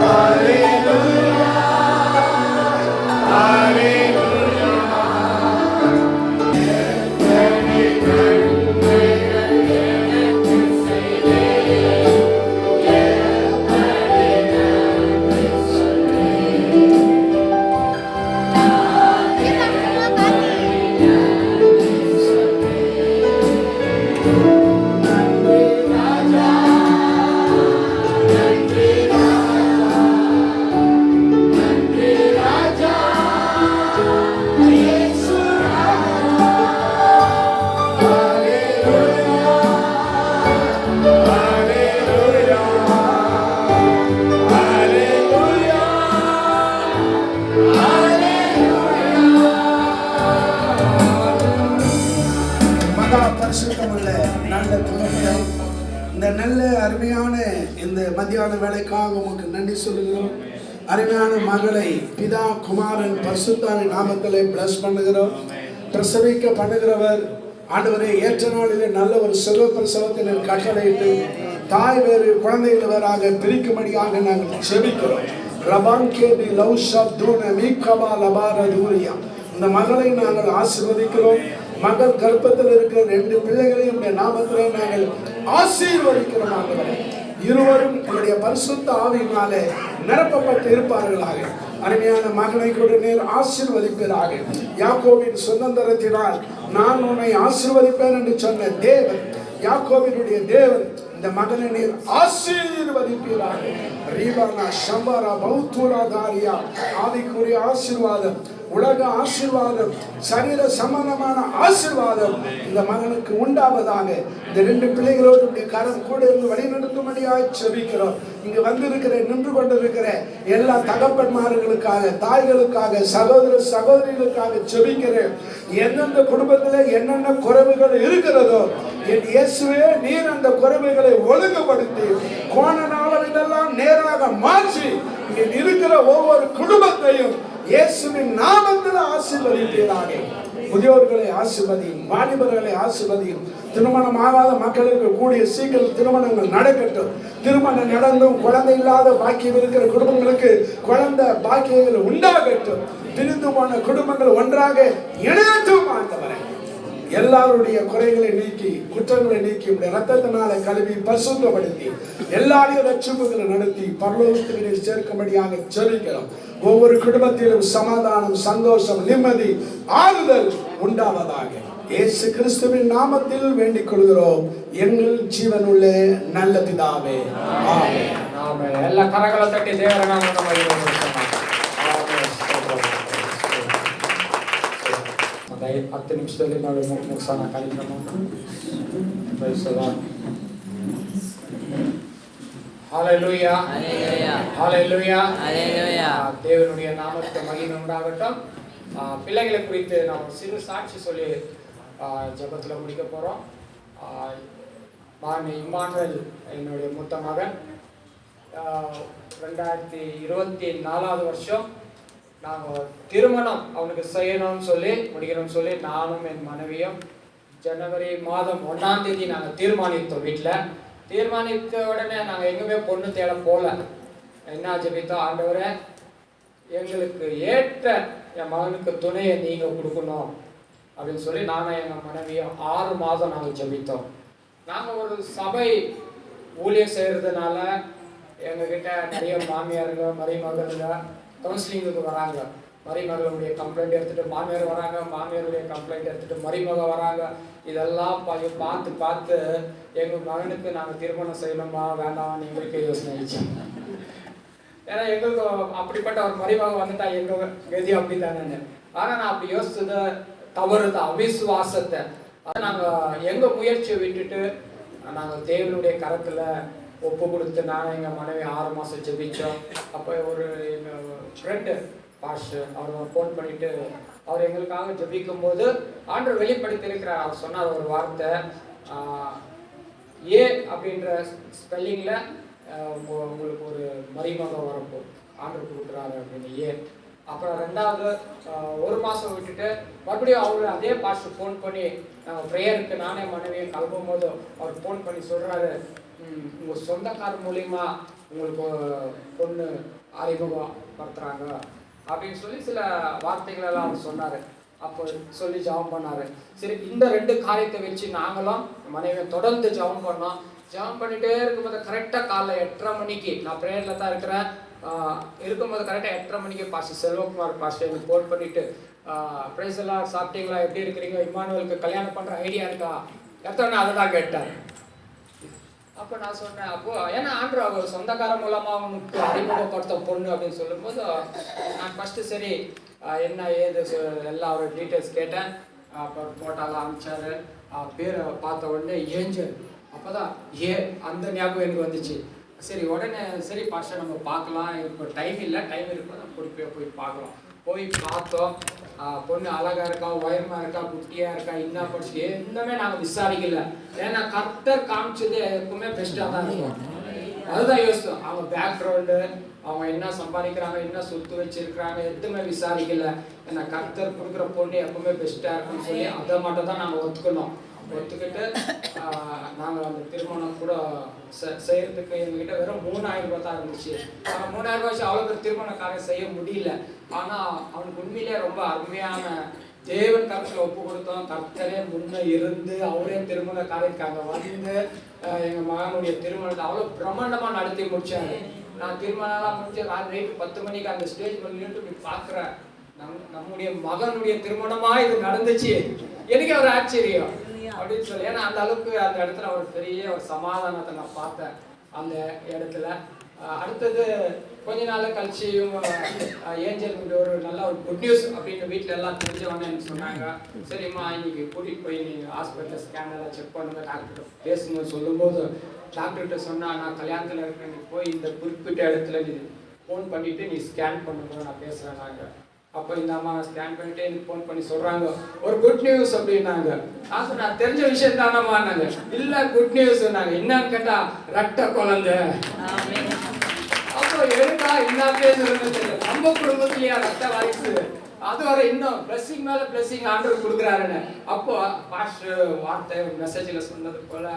S6: ஹalleluya ஹalleluya. பரிசுத்தமுள்ள நல்ல துணையை இந்த நல்ல அருமையான இந்த மத்தியான வேலைக்காக உமக்கு நன்றி சொல்லுகிறோம். அருமையான மகளை பிதா குமாரன் பரிசுத்தாவின் நாமத்திலே பிளஸ் பண்ணுகிறோம். பிரசவிக்க பண்ணுகிறவர் ஆண்டவரே, ஏற்ற நாளிலே நல்ல ஒரு சுக பிரசவத்தினர் கட்டளையிட்டு தாய் வேறு குழந்தைகள் வேறாக பிரிக்கும்படியாக நாங்கள் செபிக்கிறோம். ரபாங்கேபி லவ்ஷப் தூன மீகபா லபார தூரியா. இந்த மகளை நாங்கள் ஆசீர்வதிக்கிறோம். மகள் கர்ப்பத்தில் இருக்கிற 2 பிள்ளைகளையும் உடைய நாமத்திலே நாங்கள் ஆசீர்வதிக்கிறோம். ஆண்டவரே, இருவரும் உங்களுடைய பரிசுத்த ஆவியினாலே நிரப்பப்பட்டு இருப்பார்களாக. அருமையான மகனை கொண்டு நீர் ஆசீர்வதிப்பீராக. யாக்கோபின் சுதந்திரத்தினால் நான் உன்னை ஆசீர்வதிப்பேன் என்று சொன்ன தேவன், யாக்கோபினுடைய தேவன், இந்த மகனை நீர் ஆசீர்வதிப்பீராக. ரீபானா ஷம்பரா பௌத்தூரா தாரியா. ஆவிக்குரிய ஆசீர்வாதம், உலக ஆசீர்வாதம், சரீர சம்பந்தமான ஆசீர்வாதம் இந்த மகனுக்கு உண்டாவதாக. இந்த 2 பிள்ளைகளோடு கரம் கூட இருந்து வழிநடத்தும்படியாக செபிக்கிறோம். இங்கு வந்திருக்கிற நின்று கொண்டிருக்கிற எல்லா தகப்பன்மார்களுக்காக, தாய்களுக்காக, சகோதர சகோதரிகளுக்காக செபிக்கிறேன். எந்தெந்த குடும்பத்தில் என்னென்ன குறைவுகள் இருக்கிறதோ என் இயேசுவே நீர் அந்த குறைவுகளை ஒழுங்குபடுத்தி கோணநாளெல்லாம் நேராக மாற்றி இங்கே இருக்கிற ஒவ்வொரு குடும்பத்தையும் இயேசுவின் நாமத்தில் ஆசீர்வதிப்பீராக. முதியோர்களை ஆசீர்வதியும், வாலிபர்களை ஆசீர்வதியும். திருமணம் ஆகாத மக்களுக்கு கூடிய சீக்கிரம் திருமணங்கள் நடக்கட்டும். திருமணம் நடந்தும் குழந்தை இல்லாத பாக்கியம் இருக்கிற குடும்பங்களுக்கு குழந்தை பாக்கியங்கள் உண்டாகட்டும். பிரிந்து போன குடும்பங்கள் ஒன்றாக இணையட்டும். ஆண்டவரே, எல்லாருடைய குறைகளை நீக்கி, குற்றங்களை நீக்கி, உடைய ரத்தத்தினால கழுவி பரிசுத்தப்படுத்தி எல்லாரையும் ரட்சிப்புகளை நடத்தி பரலோகத்திலே சேர்க்கும்படியாக ஜெபிக்கிறோம். ஒவ்வொரு குடும்பத்திலும் சமாதானம், சந்தோஷம், நிம்மதி, ஆறுதல் உண்டாவதாக. இயேசு கிறிஸ்துவின் நாமத்தில் வேண்டிக் கொள்கிறோம் எங்கள் ஜீவனுள்ள நல்ல பிதாவே. ஆமென்.
S2: ஆமென். எல்லா கரங்களை தட்டி தேவரை நாம நம்ம மகிமைப்படுத்தலாம். ஆமென். அந்த 10 நிமிஷத்துல ನಾವು ಮುಗಿಸೋಣ ಕಾರ್ಯಕ್ರಮವನ್ನು. Praise the Lord. Hallelujah. Hallelujah. தேவனுடைய நாமத்துக்கு மகிமை உண்டாகட்டும். பிள்ளைகளை குறித்து நாம் சிறு சாட்சி சொல்லி ஜெபத்துல முடிக்க போறோம். நான் இம்மானுவேல் என்னுடைய மூத்த மகன். 2024 வருஷம் நாங்கள் திருமணம் அவனுக்கு செய்யணும்னு சொல்லி முடிக்கணும்னு சொல்லி நானும் என் மனைவியும் ஜனவரி மாதம் 1ஆம் தேதி நாங்கள் தீர்மானித்தோம். வீட்டில் தீர்மானித்த உடனே நாங்கள் எங்குமே பொண்ணு தேட போகல. என்ன ஜெபித்தோம், ஆண்டவரே எங்களுக்கு ஏற்ற என் மகனுக்கு துணையை நீங்கள் கொடுக்கணும் அப்படின்னு சொல்லி நானும் எங்கள் மனைவியும் 6 மாதம் நாங்கள் ஜெபித்தோம். நாங்கள் ஒரு சபை ஊழியம் செய்கிறதுனால எங்ககிட்ட நிறைய மாமியாருங்க மருமகளுங்க கவுன்சிலிங்குக்கு வராங்க. மருமகளுடைய கம்ப்ளைண்ட் எடுத்துகிட்டு மாமியார் வராங்க, மாமியாருடைய கம்ப்ளைண்ட் எடுத்துகிட்டு மருமக வராங்க. இதெல்லாம் பார்த்து பார்த்து எங்கள் மகனுக்கு நாங்கள் திருமணம் செய்யணுமா வேண்டாம் எங்களுக்கே யோசனை ஆயிடுச்சு. ஏன்னா எங்களுக்கு அப்படிப்பட்ட ஒரு மருமக வந்துட்டா எங்கள் கதி அப்படி தானே. ஆனால் நான் அப்படி யோசிச்சது தவறு தான், அவிசுவாசத்தை. அதை நாங்கள் எங்கள் முயற்சியை விட்டுட்டு நாங்கள் தேவனுடைய கரத்தில் ஒப்பு கொடுத்து நானும் எங்கள் மனைவி 6 மாதம் ஜெபிச்சோம். அப்போ ஒரு எங்கள் ஃப்ரெண்டு பாஷ் அவர் ஃபோன் பண்ணிவிட்டு அவர் எங்களுக்காக ஜெபிக்கும் போது ஆண்டவர் வெளிப்படுத்தி இருக்கிறார். அவர் சொன்னார் ஒரு வார்த்தை, ஏ அப்படின்ற ஸ்பெல்லிங்கில் உங்களுக்கு ஒரு மருமகம் வரப்போ ஆண்டவர் கொடுக்குறாரு அப்படின்னு ஏ. அப்புறம் 2வது 1 மாதம் விட்டுட்டு மறுபடியும் அவர் அதே பாஸ்டர் ஃபோன் பண்ணி நாங்கள் ப்ரேயருக்கு நானே மனைவியை கிளம்பும் போது அவர் ஃபோன் பண்ணி சொல்கிறாரு, உங்கள் சொந்தக்காரர் மூலிமா உங்களுக்கு பொண்ணு அறிமுகப்படுத்துகிறாங்க அப்படின்னு சொல்லி சில வார்த்தைகள் எல்லாம் அவர் சொன்னார். அப்போ சொல்லி ஜெபம் பண்ணார். சரி, இந்த 2 காரியத்தை வச்சு நாங்களும் மனைவியை தொடர்ந்து ஜெபம் பண்ணோம். ஜெபம் பண்ணிகிட்டே இருக்கும்போது கரெக்டாக காலைல 8:30 மணிக்கு நான் ப்ரேயரில் தான் இருக்கிறேன். இருக்கும்போது கரெக்டாக 8:30 மணிக்கு பாஸ்டர் செல்வகுமார் பாஸ்டர் எனக்கு ஃபோன் பண்ணிவிட்டு, பிரைஸ் எல்லாம் சாப்பிட்டீங்களா, எப்படி இருக்கிறீங்க, இம்மானுவேலுக்கு கல்யாணம் பண்ணுற ஐடியா இருக்கா, எத்தனை அதை தான் கேட்டார். அப்போ நான் சொன்னேன், அப்போ ஏன்னா ஆண்டவர் அவர் சொந்தக்கார மூலமாக அவனுக்கு அறிமுகப்படுத்த பொண்ணு அப்படின்னு சொல்லும்போது நான் ஃபஸ்ட்டு சரி என்ன ஏது எல்லா ஒரு டீட்டெயில்ஸ் கேட்டேன். அப்புறம் ஃபோட்டோலாம் அனுப்பிச்சாரு. பேரை பார்த்த உடனே ஏஞ்சல். அப்போ தான் அந்த ஞாபகம் எனக்கு வந்துச்சு. சரி, உடனே சரி பாஸ்டர் நம்ம பார்க்கலாம், இப்போ டைம் இல்லை, டைம் இருக்கும்போது நம்ம போய் பார்க்கலாம். போய் பார்த்தோம். பொண்ணு அழகா இருக்கா, உயரமா இருக்கா, குட்டியாக இருக்கா, என்ன படிச்சு எதுவுமே நாங்கள் விசாரிக்கல. ஏன்னா கர்த்தர் காமிச்சது எப்பவுமே பெஸ்ட்டாக தான் இருக்கும். அதுதான் யோசித்தோம். அவங்க பேக்ரவுண்டு, அவங்க என்ன சம்பாதிக்கிறாங்க, என்ன சொத்து வச்சிருக்கிறாங்க, எதுவுமே விசாரிக்கல. ஏன்னா கர்த்தர் கொடுக்குற பொண்ணு எப்பவுமே பெஸ்ட்டாக இருக்குன்னு சொல்லி அதை மட்டும் தான் நாங்கள் ஒத்துக்கணும். ஒத்துக்கிட்டு நாங்கள் அந்த திருமணம் கூட செய்யறதுக்கு எங்ககிட்ட வெறும் 3000 ரூபாய் தான் இருந்துச்சு. 3000 ரூபாய் வச்சு அவ்வளோ பேர் திருமண காரியம் செய்ய முடியல. ஆனால் அவனுக்கு உண்மையிலே ரொம்ப அருமையான தேவன் கருத்தில் ஒப்பு கொடுத்தோம். கர்த்தரே முன்னே இருந்து அவரே திருமண காரியத்துக்காக வந்து எங்கள் மகனுடைய திருமணத்தை அவ்வளோ பிரம்மாண்டமாக நடத்தி முடிச்சாரு. நான் திருமணம்லாம் முடிச்சு நைட்டு 10 மணிக்கு அந்த ஸ்டேஜ் பண்ணிட்டு போய் பார்க்குறேன். நம்முடைய மகனுடைய திருமணமா இது நடந்துச்சு. எனக்கு ஒரு ஆச்சரியம் அப்படின்னு சொல்லி, ஏன்னா அந்த அளவுக்கு அந்த இடத்துல ஒரு பெரிய ஒரு சமாதானத்தை நான் பார்த்தேன் அந்த இடத்துல. அடுத்தது கொஞ்ச நாள் கழிச்சு ஏஞ்சல் ஒரு நல்ல ஒரு குட் நியூஸ் அப்படின்னு வீட்டில் எல்லாம் தெரிஞ்சவொன்னே எனக்கு சொன்னாங்க. சரிம்மா இன்னைக்கு கூட்டிகிட்டு போய் நீ ஹாஸ்பிட்டலில் ஸ்கேன் எல்லாம் செக் பண்ணுங்க, டாக்டர்கிட்ட பேசுங்க சொல்லும்போது டாக்டர்கிட்ட சொன்னால் நான் கல்யாணத்தில் இருக்கிறேன், நீ போய் இந்த குறிப்பிட்ட இடத்துல நீ ஃபோன் பண்ணிவிட்டு நீ ஸ்கேன் பண்ணுங்க, நான் பேசுகிறேன். நாங்கள் அப்போ இந்த அம்மா ஸ்கேன் பண்ணிட்டு எனக்கு ஃபோன் பண்ணி சொல்கிறாங்க ஒரு குட் நியூஸ் அப்படின்னாங்க. நான் தெரிஞ்ச விஷயம் தானம்மான்னாங்க. இல்லை குட் நியூஸ் சொன்னாங்க. என்னன்னு கேட்டால் ரத்த குழந்தை. அப்போ எடுக்கா என்ன பேசுறதுன்னு தெரியல. நம்ம குடும்பத்திலேயே ரத்த வாரிசு, அது வரை இன்னும் பிளஸிங் மேலே பிளஸிங் ஆண்டவர் கொடுக்குறாருன்னு. அப்போ பாஸ்டர் வார்த்தை மெசேஜில் சொன்னது போல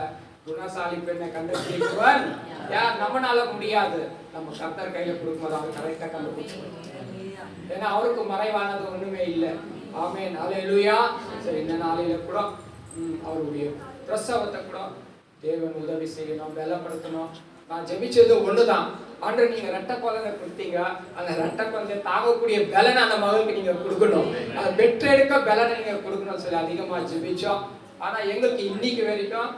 S2: குணசாலி பெண்ணை கண்டுபிடிக்குவன் யார் நம்மளால முடியாது, நம்ம கர்த்தர் கையில் கொடுக்கும்போது அவர் கரெக்டாக கண்டுபிடிச்சு. ஏன்னா அவருக்கு மறைவானது ஒண்ணுமே இல்லை. ஆமென், ஹல்லேலூயா. சரி, இந்த நாளில கூட அவருடைய பிரசவத்தை கூட தேவன் உதவி செய்யணும், பலப்படுத்தணும். நான் ஜெபிச்சது ஒண்ணுதான், ஆண்டவர் நீங்க ரெட்டை குழந்தை கொடுத்தீங்க, அந்த ரெட்டை குழந்தை தாங்கக்கூடிய பலனை அந்த மகளுக்கு நீங்க கொடுக்கணும், அதை பெற்றெடுக்க பலனை நீங்க கொடுக்கணும்னு சொல்லி அதிகமா ஜெபிச்சோம். ஆனா எங்களுக்கு இன்னைக்கு வரைக்கும்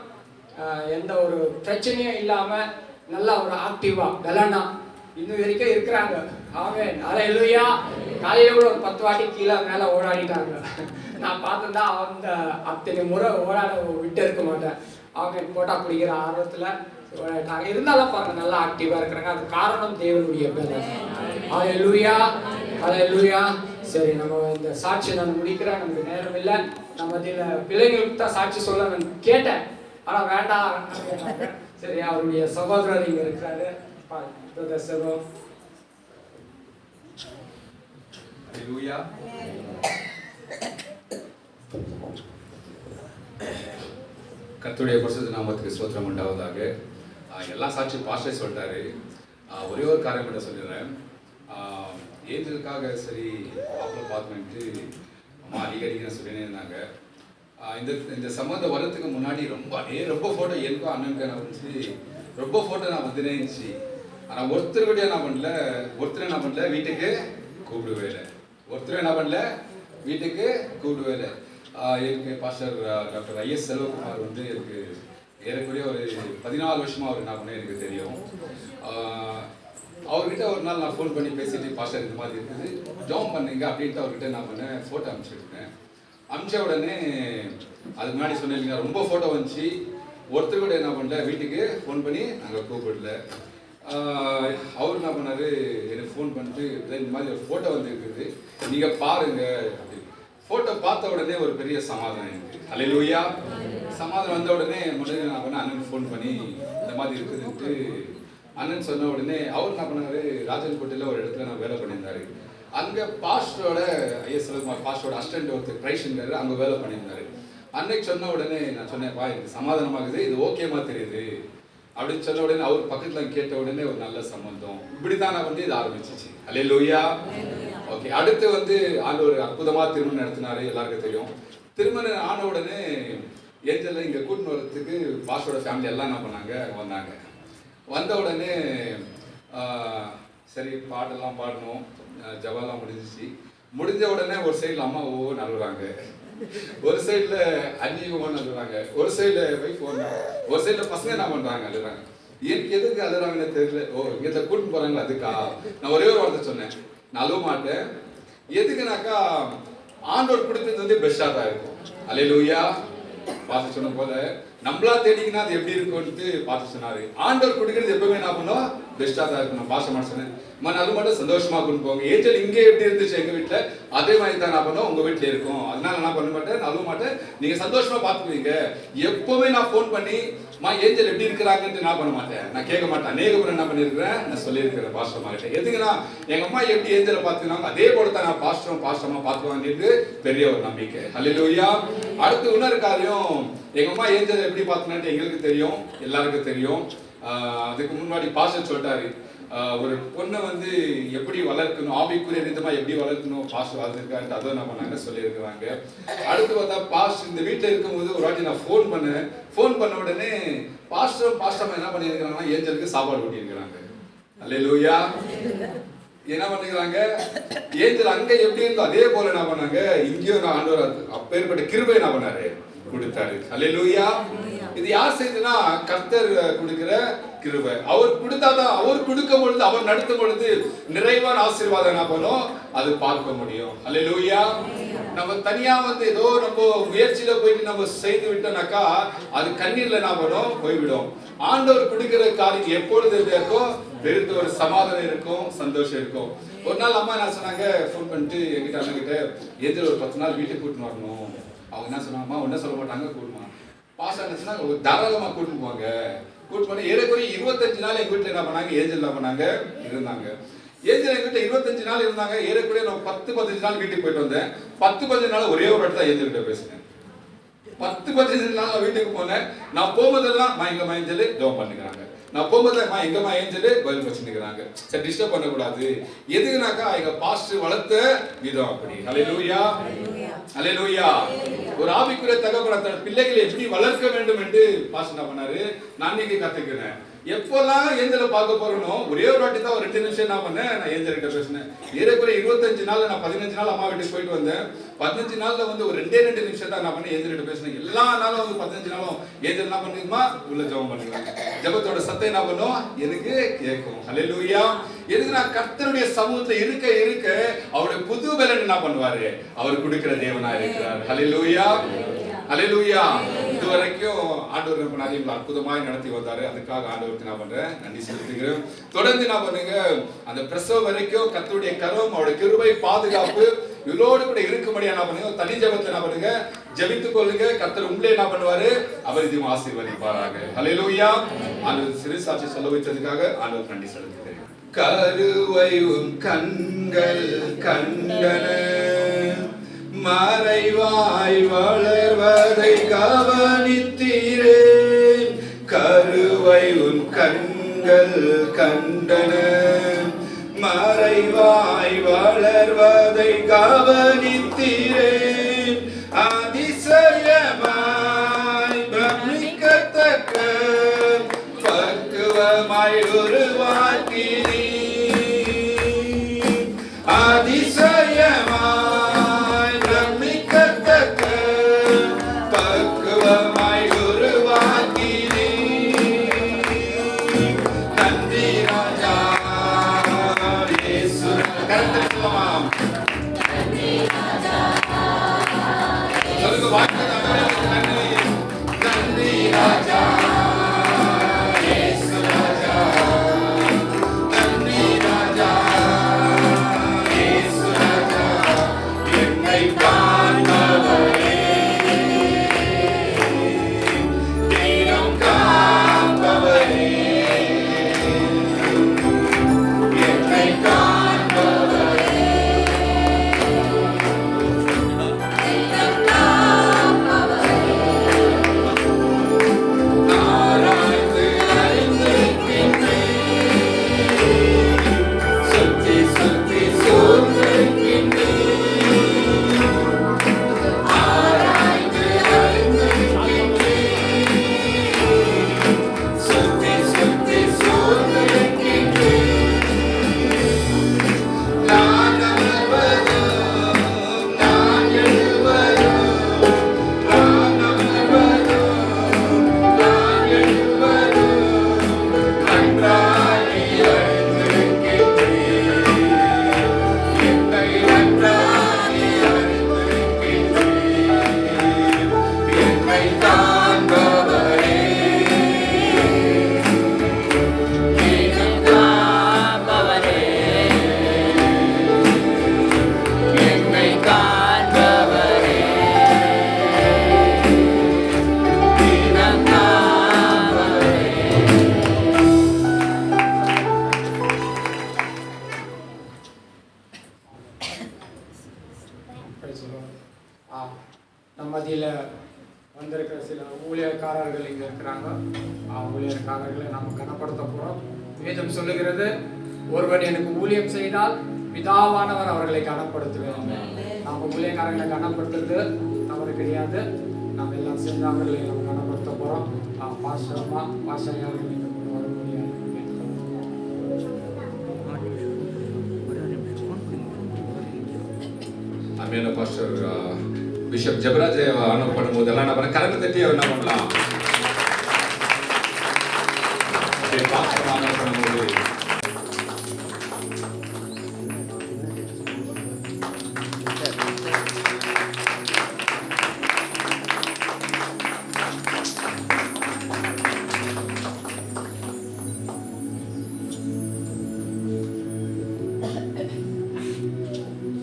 S2: எந்த ஒரு பிரச்சனையும் இல்லாம நல்லா ஒரு ஆக்டிவா கலனா இன்னும் வரைக்கும் இருக்கிறாங்க. ஆமென். ஹல்லேலூயா. காலையில கூட ஒரு 10 வாட்டி கீழே மேலே ஓடாடிட்டாங்க. நான் பார்த்துருந்தா அந்த அத்தனை முறை ஓடாட விட்டு இருக்க மாட்டேன். ஆமென். போட்டா பிடிக்கிற ஆர்வத்தில் ஓடாட்டாங்க. இருந்தாலும் பாருங்க நல்லா ஆக்டிவா இருக்கிறாங்க. அது காரணம் தேவனுடைய பலன். ஹல்லேலூயா. ஹல்லேலூயா. சரி, நம்ம இந்த சாட்சி நான் முடிக்கிறேன், நமக்கு நேரம் இல்லை. நம்ம இதில் பிள்ளைங்களுக்கு தான் சாட்சி சொல்ல நான் கேட்டேன், ஆனால் வேண்டாம். சரி, அவருடைய சகோதரர் இங்கே இருக்காரு.
S7: கர்த்தருடைய பரிசுத்த நாமத்துக்கு ஸ்தோத்திரம் உண்டாவதாக. எல்லா சாட்சி பாஸ்டர் சொல்லிட்டாரு. ஒரே ஒரு காரியம் மட்டும் சொல்லிடுறேன். ஏஞ்சலுக்காக சரி ஆப்பில் பார்த்துட்டு அம்மா அடிக்கடிக்க சொல்லினே இருந்தாங்க. இந்த சம்மந்தம் வரத்துக்கு முன்னாடி ரொம்ப ஃபோட்டோ எனக்கும் அண்ணனுக்கு நான் வந்துச்சு, ரொம்ப ஃபோட்டோ நான் வந்துனே இருந்துச்சு. ஆனால் ஒருத்தர் கூட என்ன பண்ணல வீட்டுக்கு கூப்பிடுவே இல்லை. எனக்கு பாஸ்டர் டாக்டர் ஐஎஸ் செல்வகுமார் வந்து எனக்கு ஏறக்குறைய ஒரு 14 வருஷமாக அவர் என்ன பண்ண எனக்கு தெரியும். அவர்கிட்ட ஒரு நாள் நான் ஃபோன் பண்ணி பேசிட்டு, பாஸ்டர் இந்த மாதிரி இருக்குது ஜாம் பண்ணுங்க அப்படின்ட்டு அவர்கிட்ட நான் பண்ணேன், ஃபோட்டோ அனுப்பிச்சுருக்கேன். அனுப்பிச்ச உடனே அதுக்கு முன்னாடி சொன்னீங்க ரொம்ப ஃபோட்டோ வந்துச்சு. ஒருத்தர் கூட என்ன பண்ணல, வீட்டுக்கு ஃபோன் பண்ணி நாங்கள் கூப்பிடல. அவர் என்ன பண்ணார், எனக்கு ஃபோன் பண்ணிட்டு இந்த மாதிரி ஒரு ஃபோட்டோ வந்து இருக்குது, நீங்கள் பாருங்க அப்படி. ஃபோட்டோ பார்த்த உடனே ஒரு பெரிய சமாதானம் எனக்கு. ஹல்லேலூயா. சமாதானம் வந்த உடனே முதல்ல என்ன பண்ண அண்ணன் ஃபோன் பண்ணி இந்த மாதிரி இருக்குதுன்ட்டு அண்ணன் சொன்ன உடனே அவர் என்ன பண்ணார், ராஜன்கோட்டையில் ஒரு இடத்துல நான் வேலை பண்ணியிருந்தாரு. அங்கே பாஸ்டரோட ஐஎஸ் செல்வகுமார் பாஸ்டரோட அசிஸ்டன்ட் ஒருத்தர் கிரைஷன்காரு அங்கே வேலை பண்ணியிருந்தாரு. அன்னைக்கு சொன்ன உடனே நான் சொன்னேன்ப்பா எனக்கு சமாதானமாகுது, இது ஓகேமா தெரியுது அப்படின்னு சொன்ன உடனே அவர் பக்கத்தில் கேட்ட உடனே ஒரு நல்ல சம்பந்தம். இப்படிதான் நான் வந்து இது ஆரம்பிச்சிச்சு. ஹல்லேலூயா. ஓகே. அடுத்து வந்து ஆண்டவர் அற்புதமாக திருமணம் நடத்தினாரு, எல்லாருக்கும் தெரியும். திருமணம் ஆன உடனே ஏஞ்சலில் இங்கே கூட்டின்னு வரத்துக்கு பாஸ்டரோட ஃபேமிலி எல்லாம் என்ன பண்ணாங்க, வந்தாங்க. வந்த உடனே சரி பாட்டெல்லாம் பாடணும், ஜபெல்லாம் முடிஞ்ச உடனே ஒரு சைடில் அம்மா ஒவ்வொரு அழுகுறாங்க, ஒரு சைடில் அண்ணி ஒவ்வொன்று அழுகுறாங்க, ஒரு சைடில் ஒய்ஃப் ஒன்று, ஒரு சைடில் பசங்க என்ன பண்ணுறாங்க அழுகுறாங்க. எனக்கு எதுக்கு அழுகுறாங்கன்னு தெரியல. இங்கே கூட்டின்னு போகிறாங்களா அதுக்கா? நான் ஒரே ஒரு வார்த்தை சொன்னேன், நான் அழுவ மாட்டேன். எதுக்குனாக்கா ஆண்டவர் கொடுத்தது வந்து பெஸ்ட்டாக தான் இருக்கும். ஹல்லேலூயா. பாஸ்டர் சொன்ன போல நம்மளா தேடிக்கினா அது எப்படி இருக்கும்னு பாஸ்டர் சொன்னாரு. ஆண்டவர் கொடுக்கிறது எப்பவுமே என்ன பண்ணும், பெஸ்ட்டாக தான் இருக்கணும். பாஸ்டர் மட்டும் சொன்னேன், அது மட்டும் சந்தோஷமா கொண்டு போங்க. ஏஞ்சல் இங்கே எப்படி இருந்துச்சு எங்க வீட்டில், அதே மாதிரி தான் நான் பண்ணுவோம் உங்க வீட்டில் இருக்கும். அதனால நான் பண்ண மாட்டேன், நான் அழுவ மாட்டேன், நீங்க சந்தோஷமா பார்த்துக்குவீங்க. எப்பவுமே நான் ஃபோன் பண்ணி ஏஞ்சல் எப்படி இருக்கிறாங்கன்னு நான் பண்ண மாட்டேன், நான் கேட்க மாட்டேன். அநேகபுரம் என்ன பண்ணியிருக்கிறேன், நான் சொல்லியிருக்கிறேன் பாஸ்டர் கிட்ட. எதுக்குன்னா எங்க அம்மா எப்படி ஏஞ்சலை பார்த்துக்கிறாங்க அதே போல தான் நான் பாஸ்டரமா பார்த்துக்குவாங்க பெரிய ஒரு நம்பிக்கை. ஹல்லேலூயா. அடுத்து இன்னொரு காரியம், எங்க அம்மா ஏஞ்சலை எப்படி பார்த்துனான்ட்டு எங்களுக்கு தெரியும், எல்லாருக்கும் தெரியும். அதுக்கு முன்னாடி பாஸ்டர் சொல்லிட்டாரு, ஒரு பொண்ணை வந்து எப்படி வளர்க்கணும், ஆவிக்குரிய விதமா எப்படி வளர்க்கணும் பாஸ்டர் வளர்த்துருக்காரு, அதை என்ன பண்ணாங்க சொல்லியிருக்கிறாங்க. அடுத்து பார்த்தா பாஸ்டர் இந்த வீட்டில் இருக்கும்போது ஒரு வாட்டி நான் ஃபோன் பண்ண உடனே பாஸ்டர் என்ன பண்ணியிருக்கிறாங்கன்னா ஏஞ்சலுக்கு சாப்பாடு ஊட்டியிருக்கிறாங்க. அல்லேலூயா. என்ன பண்ணிக்கிறாங்க, ஏஞ்சல் அங்க எப்படி இருந்தோ அதே போல என்ன பண்ணாங்க, இங்கேயும் நான் ஆண்டவர் அப்பேற்பட்ட கிருபை என்ன பண்ணாரு, கொடுத்தாரு. அல்லேலூயா. இது யார் செய்ததுன்னா கர்த்தர் கொடுக்கிற கிருபை. அவர் கொடுத்தாதான், அவர் கொடுக்கும் பொழுது, அவர் நடத்தும் பொழுது நிறைவான ஆசீர்வாதம் என்ன பண்ணும், அது பார்க்க முடியும். அல்லேலூயா. நம்ம தனியா வந்து ஏதோ நம்ம முயற்சியில போயிட்டு நம்ம செய்து விட்டோம்னாக்கா அது கண்ணீர்ல என்ன பண்ணும், போய்விடும். ஆண்டவர் கொடுக்கிற காரியம் எப்பொழுது இருக்கும், பெருத்த ஒரு சமாதானம் இருக்கும், சந்தோஷம் இருக்கும். ஒரு நாள் அம்மா என்ன சொன்னாங்க, ஃபோன் பண்ணிட்டு என்கிட்ட அண்ணகிட்ட ஏஞ்சல் ஒரு 10 நாள் வீட்டுக்கு கூட்டின்னு வரணும். அவங்க என்ன சொன்னாங்க, அம்மா ஒன்றும் சொல்ல மாட்டாங்க, கூட்டுமா. பாஸ்டர் என்ன சொன்னாங்க, தாராளமாக கூட்டின்னு போங்க. கூட்டு பண்ணி ஏறக்குறைய 25 நாள் எங்கள் வீட்டில் என்ன பண்ணாங்க, ஏஞ்சல் என்ன பண்ணாங்க, இருந்தாங்க. ஏஞ்சல் எங்கள் வீட்டில் 25 நாள் இருந்தாங்க. ஏறக்குறைய நான் 10-15 நாள் வீட்டுக்கு போயிட்டு வந்தேன். 10-15 நாள் ஒரே ஒரு இடத்துல ஏஞ்சல் கிட்ட பேசினேன். 10-15 நாள் வீட்டுக்கு போனேன். நான் போகும்போதெல்லாம் எங்கம்மா ஏஞ்சல் ஜெபம் பண்ணிக்கிறாங்க, நான் போகும்போது எங்கம்மா ஏஞ்சல் கோயில் வச்சுக்கிறாங்க. சரி, டிஸ்டர்ப் பண்ணக்கூடாது. எதுக்குனாக்கா எங்க பாஸ்டர் வளர்த்த விதம் அப்படி. ஹல்லேலூயா. ஹல்லேலூயா. ஒரு ஆவிக்குரிய தகப்பன பிள்ளைகளை எப்படி வளர்க்க வேண்டும் என்று பாஸ்டர் என்ன பண்ணாரு, நான் இன்னைக்கு கத்துக்கிறேன். எப்பெல்லாம் ஏஞ்சலை பார்க்க போறேனோ ஒரே ஒரு வாட்டி தான் ஒரு 2 நிமிஷம் என்ன பண்ணேன், நான் ஏஞ்சல் கிட்ட பேசினேன். ஏறக்குறைய 25 நாள், நான் 15 நாள் அம்மா வீட்டுக்கு போயிட்டு வந்தேன். 15 நாள்ல வந்து ஒரு 2 நிமிஷம் தான் நான் பண்ணி ஏஞ்சல் கிட்ட பேசினேன். எல்லா நாளும் வந்து 15 நாளும் ஏஞ்சல் என்ன பண்ணுமா, உள்ள ஜெபம் பண்ணுவாங்க. ஜெபத்தோட சத்தம் என்ன பண்ணும், எனக்கு கேட்கும். ஹல்லேலூயா. எதுக்கு நான் கர்த்தருடைய சமூகத்துல இருக்க இருக்க அவருடைய புது பலன் என்ன பண்ணுவாரு, அவர் கொடுக்கிற தேவனா இருக்கிறார். ஹல்லேலூயா, ஹல்லேலூயா. இதுவரைக்கும் ஆண்டவர் என்ன பண்ணாரு, இவ்வளவு அற்புதமாய் நடத்தி வந்தாரு. அதுக்காக ஆண்டவருக்கு நான் பண்றேன், நன்றி செலுத்துகிறேன். தொடர்ந்து என்ன பண்ணுங்க, அந்த பிரசவ வரைக்கும் கர்த்தருடைய கரம், அவருடைய கிருபை, பாதுகாப்பு இவரோடு கூட இருக்கும்படியா என்ன பண்ணுங்க, தனி ஜெபத்தை என்ன பண்ணுங்க, ஜெபித்துக் கொள்ளுங்க. கர்த்தர் உங்களே என்ன பண்ணுவாரு, அவர் இதையும் ஆசீர்வதிப்பாராக. ஹல்லேலூயா. ஆண்டவர் சிறு சாட்சி சொல்ல வைத்ததுக்காக ஆண்டவர் நன்றி செலுத்துகிறேன். கருவை உன் கண்கள் கண்டன, மறைவாய் வளர்வதை கவனித்தீரே. கருவை உன் கண்கள் கண்டன, மறைவாய் வளர்வதை கவனித்தீரே. அதிசயமாய் பிரமிக்கத்தக்க பக்குவமாய் உருவாக்கினீ. அதிசயமாய் பிரமிக்கத்தக்க பக்குவமாய் உருவாக்கினீ. நன்றி ராஜா இயேசு. கரத்தை சொல்லலாம். சொல்லுங்க, வாய்ப்பு நன்றி. நன்றி ராஜா இயேசு ராஜா. நன்றி ராஜா இயேசு ராஜா. என்னை காண்பவரே, தினம் காண்பவரே, என்னை காண்பவரே, ஆராய்ந்து அறிந்திருக்கின்றேன், சுற்றி சுற்றி சூழ்ந்திருக்கின்றேன். ஆராய்ந்து அறிந்திருக்கின்றேன், சுற்றி சுற்றி சூழ்ந்திருக்கின்றேன். நான் அமர்வதும் நான் எழுவதும், நான் அமர்வதும் நான் எழுவதும் நன்றாய் அறிந்திருக்கின்றேன். என்னை நன்றாய் அறிந்திருக்கின்றேன். என்னை காண்பவரே, தினம் காண்பவரே, என்னை காண்பவரே, தினம் காண்பவரே.
S2: Praise the Lord. நம்ம மத்தியில் வந்திருக்கிற சில ஊழியக்காரர்கள் இங்கே இருக்கிறாங்க. ஊழியக்காரர்களை நம்ம கனப்படுத்த போகிறோம். வேதம் சொல்லுகிறது, ஒருவன் எனக்கு ஊழியம் செய்தால் பிதாவானவர் அவர்களை கனப்படுத்துவேன். நம்ம ஊழியக்காரர்களை கனப்படுத்துறது தவறு கிடையாது. நம்ம எல்லாம் சேர்ந்து அவர்களை நம்ம கனப்படுத்த போகிறோம். பாஸ்டர்மா பாஸ்டர் அவர்கள் இங்கே கொண்டு வர முடியாது.
S7: அருமையான பாஸ்டர் பிஷப் ஜெபராஜ் ஆனவ் பண்ணும்போது எல்லாம் நம்ம கரண்ட் தட்டி அவர் என்ன பண்ணலாம், பாஸ்டர் ஆனவ் பண்ணும்போது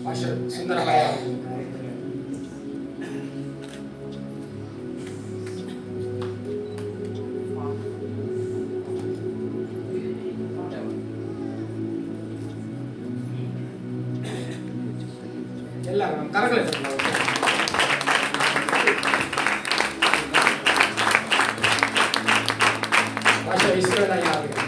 S2: பாஸ்டர் சுந்தரராயா எல்லாரும் கரங்களை பாஸ்டர் இஸ்ரவேல் ஐயா அவர்கள்.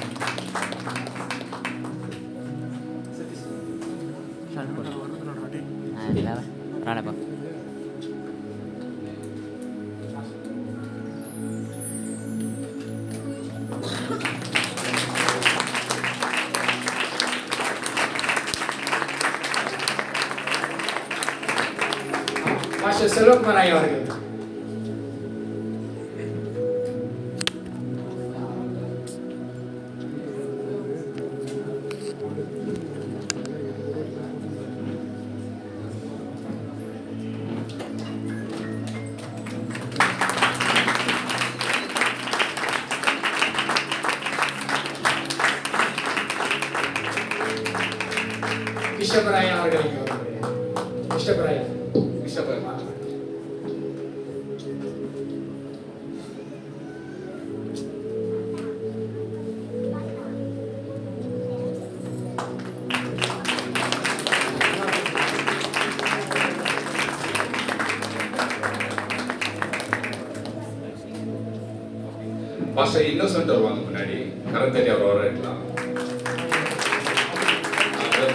S8: Rana bang.
S2: பாஸ்டர் செல்வகுமார் ஐயா அவர்கள். கிருஷ்ணபுரம் ஐயா அவர்கள் இங்கே வருகிறார்கள். கிருஷ்ணபுரம் ஐயா.
S7: கிருஷ்ணபுரம். பாஸ்டர் இன்னோசன்ட் வருவாங்க முன்னாடி. கரத்தடி அவர் வரலாம்.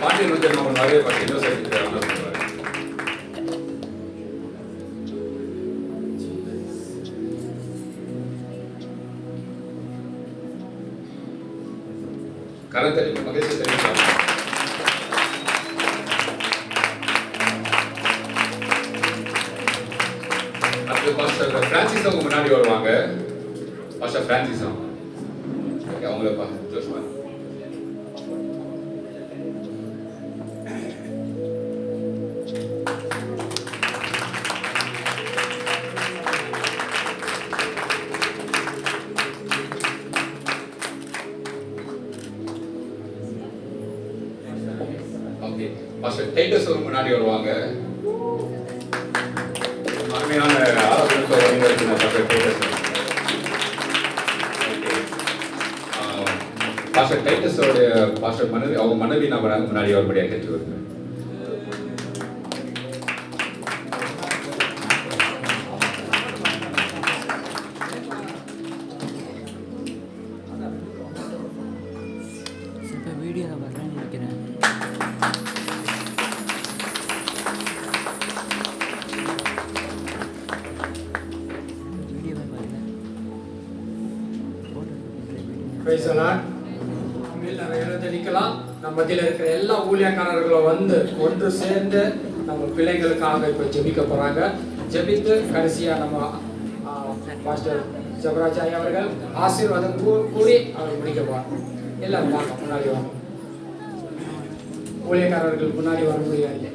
S7: பாண்டியன் வந்து நம்ம நிறைய பாஸ்டர் இன்னோசன்ட் பண்ணுவாங்க. கரத்தடி மகேஷ் தெரிவிக்கலாம். அடுத்து பாஸ்டர் பிரான்சிஸ் அவங்க முன்னாடி வருவாங்க. பாஸ்டர் பிரான்சிஸ் அவங்க. ஓகே, அவங்கள ஜோஷ்மா. ஓகே, பாஸ்டர் டைட்டஸ் அவங்க முன்னாடி வருவாங்க. அருமையான ஆராதனைக்கு வருவதற்கு பாஸ்டர் டைட்டஸ். பாஸ்டர் டைட்டஸோட பாஸ்டர் மனைவி அவங்க மனைவி நான் முன்னாடி வரும்படியாக கேட்டு வருவேன்.
S1: வீடியோ வரேன்னு நினைக்கிறேன். வீடியோ வரல.
S2: Praise the Lord. நம்ம எழுந்து நிற்கலாம். நம்ம மத்தியில் இருக்கிற எல்லா ஊழியக்காரர்களும் வந்து ஒன்று சேர்ந்து நம்ம பிள்ளைகளுக்காக இப்போ ஜெபிக்க போறாங்க. ஜெபித்து கடைசியா நம்ம பாஸ்டர் ஜபராஜ் ஐயா அவர்கள் ஆசீர்வாதம் கூறி அவர் முடிக்க போறாங்க. எல்லாரும் வாங்க, முன்னாடி வாங்க. ஊழியக்காரர்கள் முன்னாடி வர முடியாது.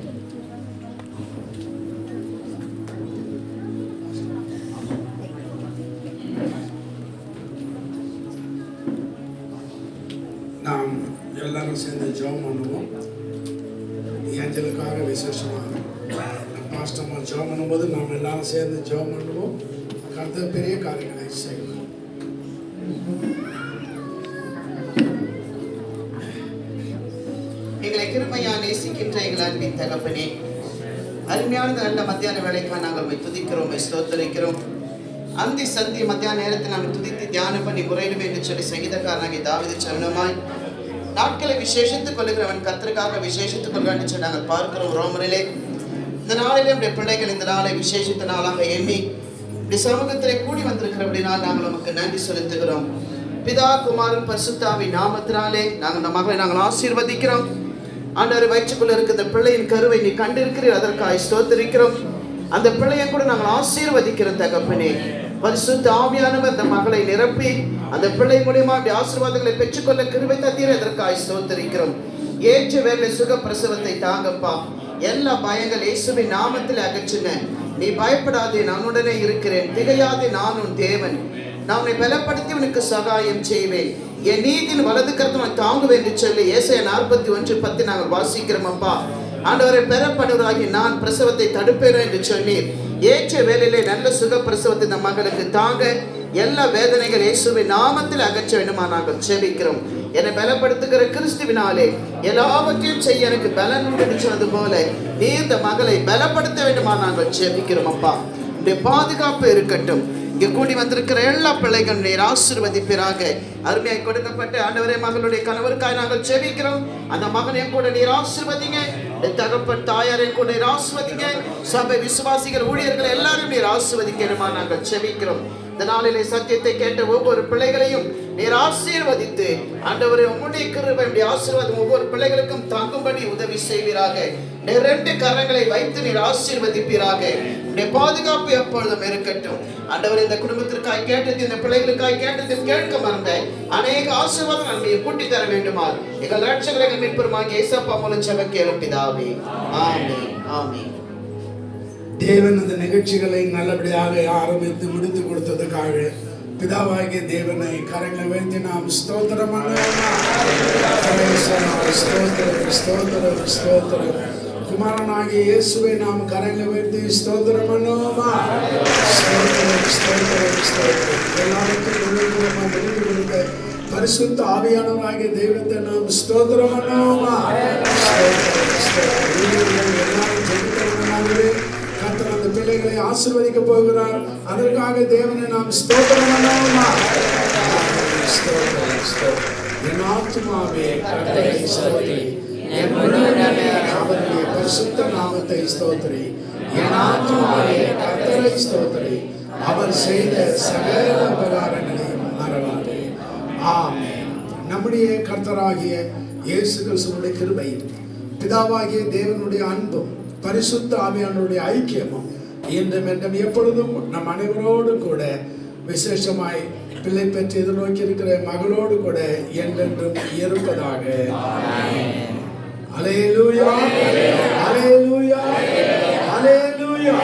S6: நாம் எல்லாரும் சேர்ந்து ஜெபம் பண்ணுவோம். ஏஞ்சலுக்காக விசேஷமாக பாஸ்டம்மா ஜெபம் பண்ணும்போது நாம் எல்லாரும் சேர்ந்து ஜெபம் பண்ணுவோம். கர்த்தர் பெரிய காரியங்களை செய்வோம்.
S8: எங்களை கிருபையா நேசிக்கின்ற எங்கள் அன்பின் தகப்பனே, அருமையான நல்ல மத்தியான வேலைக்காக நாங்கள் உம்மை துதிக்கிறோம், ஸ்தோத்திரிக்கிறோம். அந்தி சந்தி மத்தியான நேரத்தில் நாங்கள் துதித்து தியானம் பண்ணி முறையிடுமே என்று சொல்லி சங்கீதக்காரனாகிய தாவீது சொன்னமாய் நாட்களை விசேஷித்துக் கொள்கிறவன் கர்த்தருக்காக விசேஷித்துக் கொள்கிறான் என்று நாங்கள் பார்க்கிறோம். ரோமரிலே இந்த நாளிலே நம்முடைய பிள்ளைகள் இந்த நாளை விசேஷித்த நாளாக எண்ணி இப்படி சமூகத்திலே கூடி வந்திருக்கிறபடினால் நாங்கள் நமக்கு நன்றி செலுத்துகிறோம். பிதா குமாரன் பரிசுத்தாவின் நாமத்தினாலே நாங்கள் இந்த மகளை நாங்கள் ஆசீர்வதிக்கிறோம். ஆண்டவர் வயிற்றுக்குள்ள இருக்கிற இந்த பிள்ளையின் கருவை நீ கண்டிருக்கிறீர், அதற்காக ஸ்தோத்திரிக்கிறோம். அந்த பிள்ளையை கூட நாங்கள் ஆசீர்வதிக்கிறோம் தகப்பனே. பரிசுத்த ஆவியானவர் இந்த மகளை நிரப்பி அந்த பிள்ளை மூலியமா அப்படி ஆசீர்வாதங்களை பெற்றுக்கொள்ள கிருபை தந்தீர், அதற்காக ஸ்தோத்திரிக்கிறோம். ஏற்ற வேலை சுக பிரசவத்தை தாங்கப்பா. எல்லா பயங்கள் இயேசுவின் நாமத்தில் அகற்றின. நீ பயப்படாதே, நான் உடனே இருக்கிறேன். திகையாதே, நான் உன் தேவன். நான் உன்னை பலப்படுத்தி உனக்கு சகாயம் செய்வேன். என் நீதியின் வலது கரத்தை தாங்குவேன் என்று சொல்லி ஏசாயா 41:10 நாங்கள் வாசிக்கிறோம். அப்பா ஆண்டவரை பெறப்படுவராகி நான் பிரசவத்தை தடுப்பேன் என்று சொன்னீர். ஏற்ற வேலையிலே நல்ல சுக பிரசவத்தை இந்த மகளுக்கு தாங்க எல்லா வேதனைகள் இயேசுவின் நாமத்தில் அகற்ற வேண்டுமா நாங்கள் ஜெபிக்கிறோம். என்னை பலப்படுத்துகிற கிறிஸ்துவினாலே எல்லாவற்றையும் செய்ய எனக்கு பலன் உண்டு சொன்னது போல நீ இந்த மகளை பலப்படுத்த வேண்டுமா நாங்கள் ஜெபிக்கிறோம். அப்பா உடைய பாதுகாப்பு இருக்கட்டும். இங்கே கூடி வந்திருக்கிற எல்லா பிள்ளைகள் நீர் ஆசீர்வதிப்பீராக. அருமையாய் கொடுக்கப்பட்ட ஆண்டவரே மகளுடைய கணவருக்காய் நாங்கள் ஜெபிக்கிறோம். அந்த மகனையும் கூட நீர் ஆசீர்வதிங்க. தகப்பன் தாயாரையும் கூட நீர் ஆசீர்வதிங்க. சபை விசுவாசிகள் ஊழியர்கள் எல்லாரும் நீர் ஆசீர்வதிக்கணுமா நாங்கள் ஜெபிக்கிறோம். இந்த நாளிலே சத்தியத்தை கேட்ட ஒவ்வொரு பிள்ளைகளையும் நீர் ஆசீர்வதித்து ஆண்டவரே உம்முடைய கிருபை உம்முடைய ஆசீர்வாதம் ஒவ்வொரு பிள்ளைகளுக்கும் தாங்கும்படி உதவி செய்வீராக. நீர் 2 கரங்களை வைத்து நீர் ஆசீர்வதிப்பீராக. உம்முடைய பாதுகாப்பு எப்பொழுதும் இருக்கட்டும். ஆண்டவரே இந்த குடும்பத்திற்காய் கேட்டது, இந்த பிள்ளைகளுக்காய் கேட்டது கேட்க மறந்த அநேக ஆசீர்வாதம் நன்மையை கூட்டி தர வேண்டுமா எங்கள் ரட்சகரை எங்கள் மீட்பருமாகிய இயேசுப்பா மூலம் ஜெபம் கேளும் பிதாவே. ஆமென். ஆமென்.
S6: தேவன் அந்த நிகழ்ச்சிகளை நல்லபடியாக ஆரம்பித்து முடித்து கொடுத்ததுக்காக பிதாவாகிய தேவனை கரங்களை வைத்து நாம் ஸ்தோத்திரம் ஸ்தோத்திரம். குமாரனாகிய இயேசுவை நாம் கரங்களை வைத்து ஸ்தோத்திரம் பண்ணுவோமா? எல்லாருக்கும் முடித்து கொடுத்த பரிசுத்த ஆவியானவராகிய தெய்வத்தை நாம் ஸ்தோத்திரம் பண்ணுவோமா? எல்லாரும் ஜெபிக்கிறவர்களாகவே கர்த்தர் அந்த பிள்ளைகளை ஆசீர்வதிக்க போகிறார். அதற்காக தேவனை நாம் ஸ்தோத்திரம் பண்ணுவோமா? என் ஆத்துமாவே கர்த்தரை ஸ்தோத்திரி, என் முழு உள்ளமே அவருடைய பரிசுத்த நாமத்தை ஸ்தோத்திரி. என் ஆத்துமாவே கர்த்தரை ஸ்தோத்திரி, அவர் செய்த சகல உபகாரங்களையும் மறவாதே. ஆமென். நம்முடைய கர்த்தராகிய இயேசு கிறிஸ்துவினுடைய கிருபையும் பிதாவாகிய தேவனுடைய அன்பும் பரிசுத்த ஆவியானவருடைய ஐக்கியமும் இன்றும் என்றும் எப்பொழுதும் நம் அனைவரோடு கூட விசேஷமாய் பிள்ளை பெற்று எதிர்நோக்கி இருக்கிற மகளோடு கூட என்றென்றும் இருப்பதாக. அல்லேலூயா, அல்லேலூயா, அல்லேலூயா.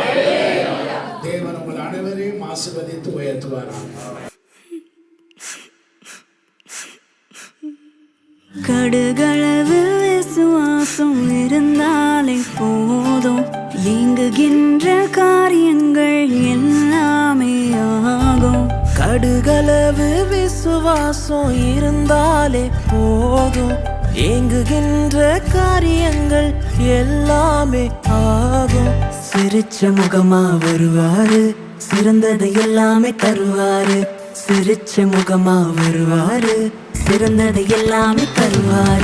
S6: தேவன் உங்கள் அனைவரையும் ஆசீர்வதித்து உயர்த்துவாராம்.
S9: கடுகளவு விசுவாசம் இருந்தாலே போதும், இயங்குகின்ற காரியங்கள் எல்லாமே ஆகும்.
S10: கடுகளவு விசுவாசம் இருந்தாலே போதும், இயங்குகின்ற காரியங்கள் எல்லாமே ஆகும். சிரிச்ச முகமா வருவாரு, சிறந்ததை எல்லாமே தருவாரு. சிரிச்ச முகமா வருவாரு, சிறந்ததை எல்லாமே தருவாரு.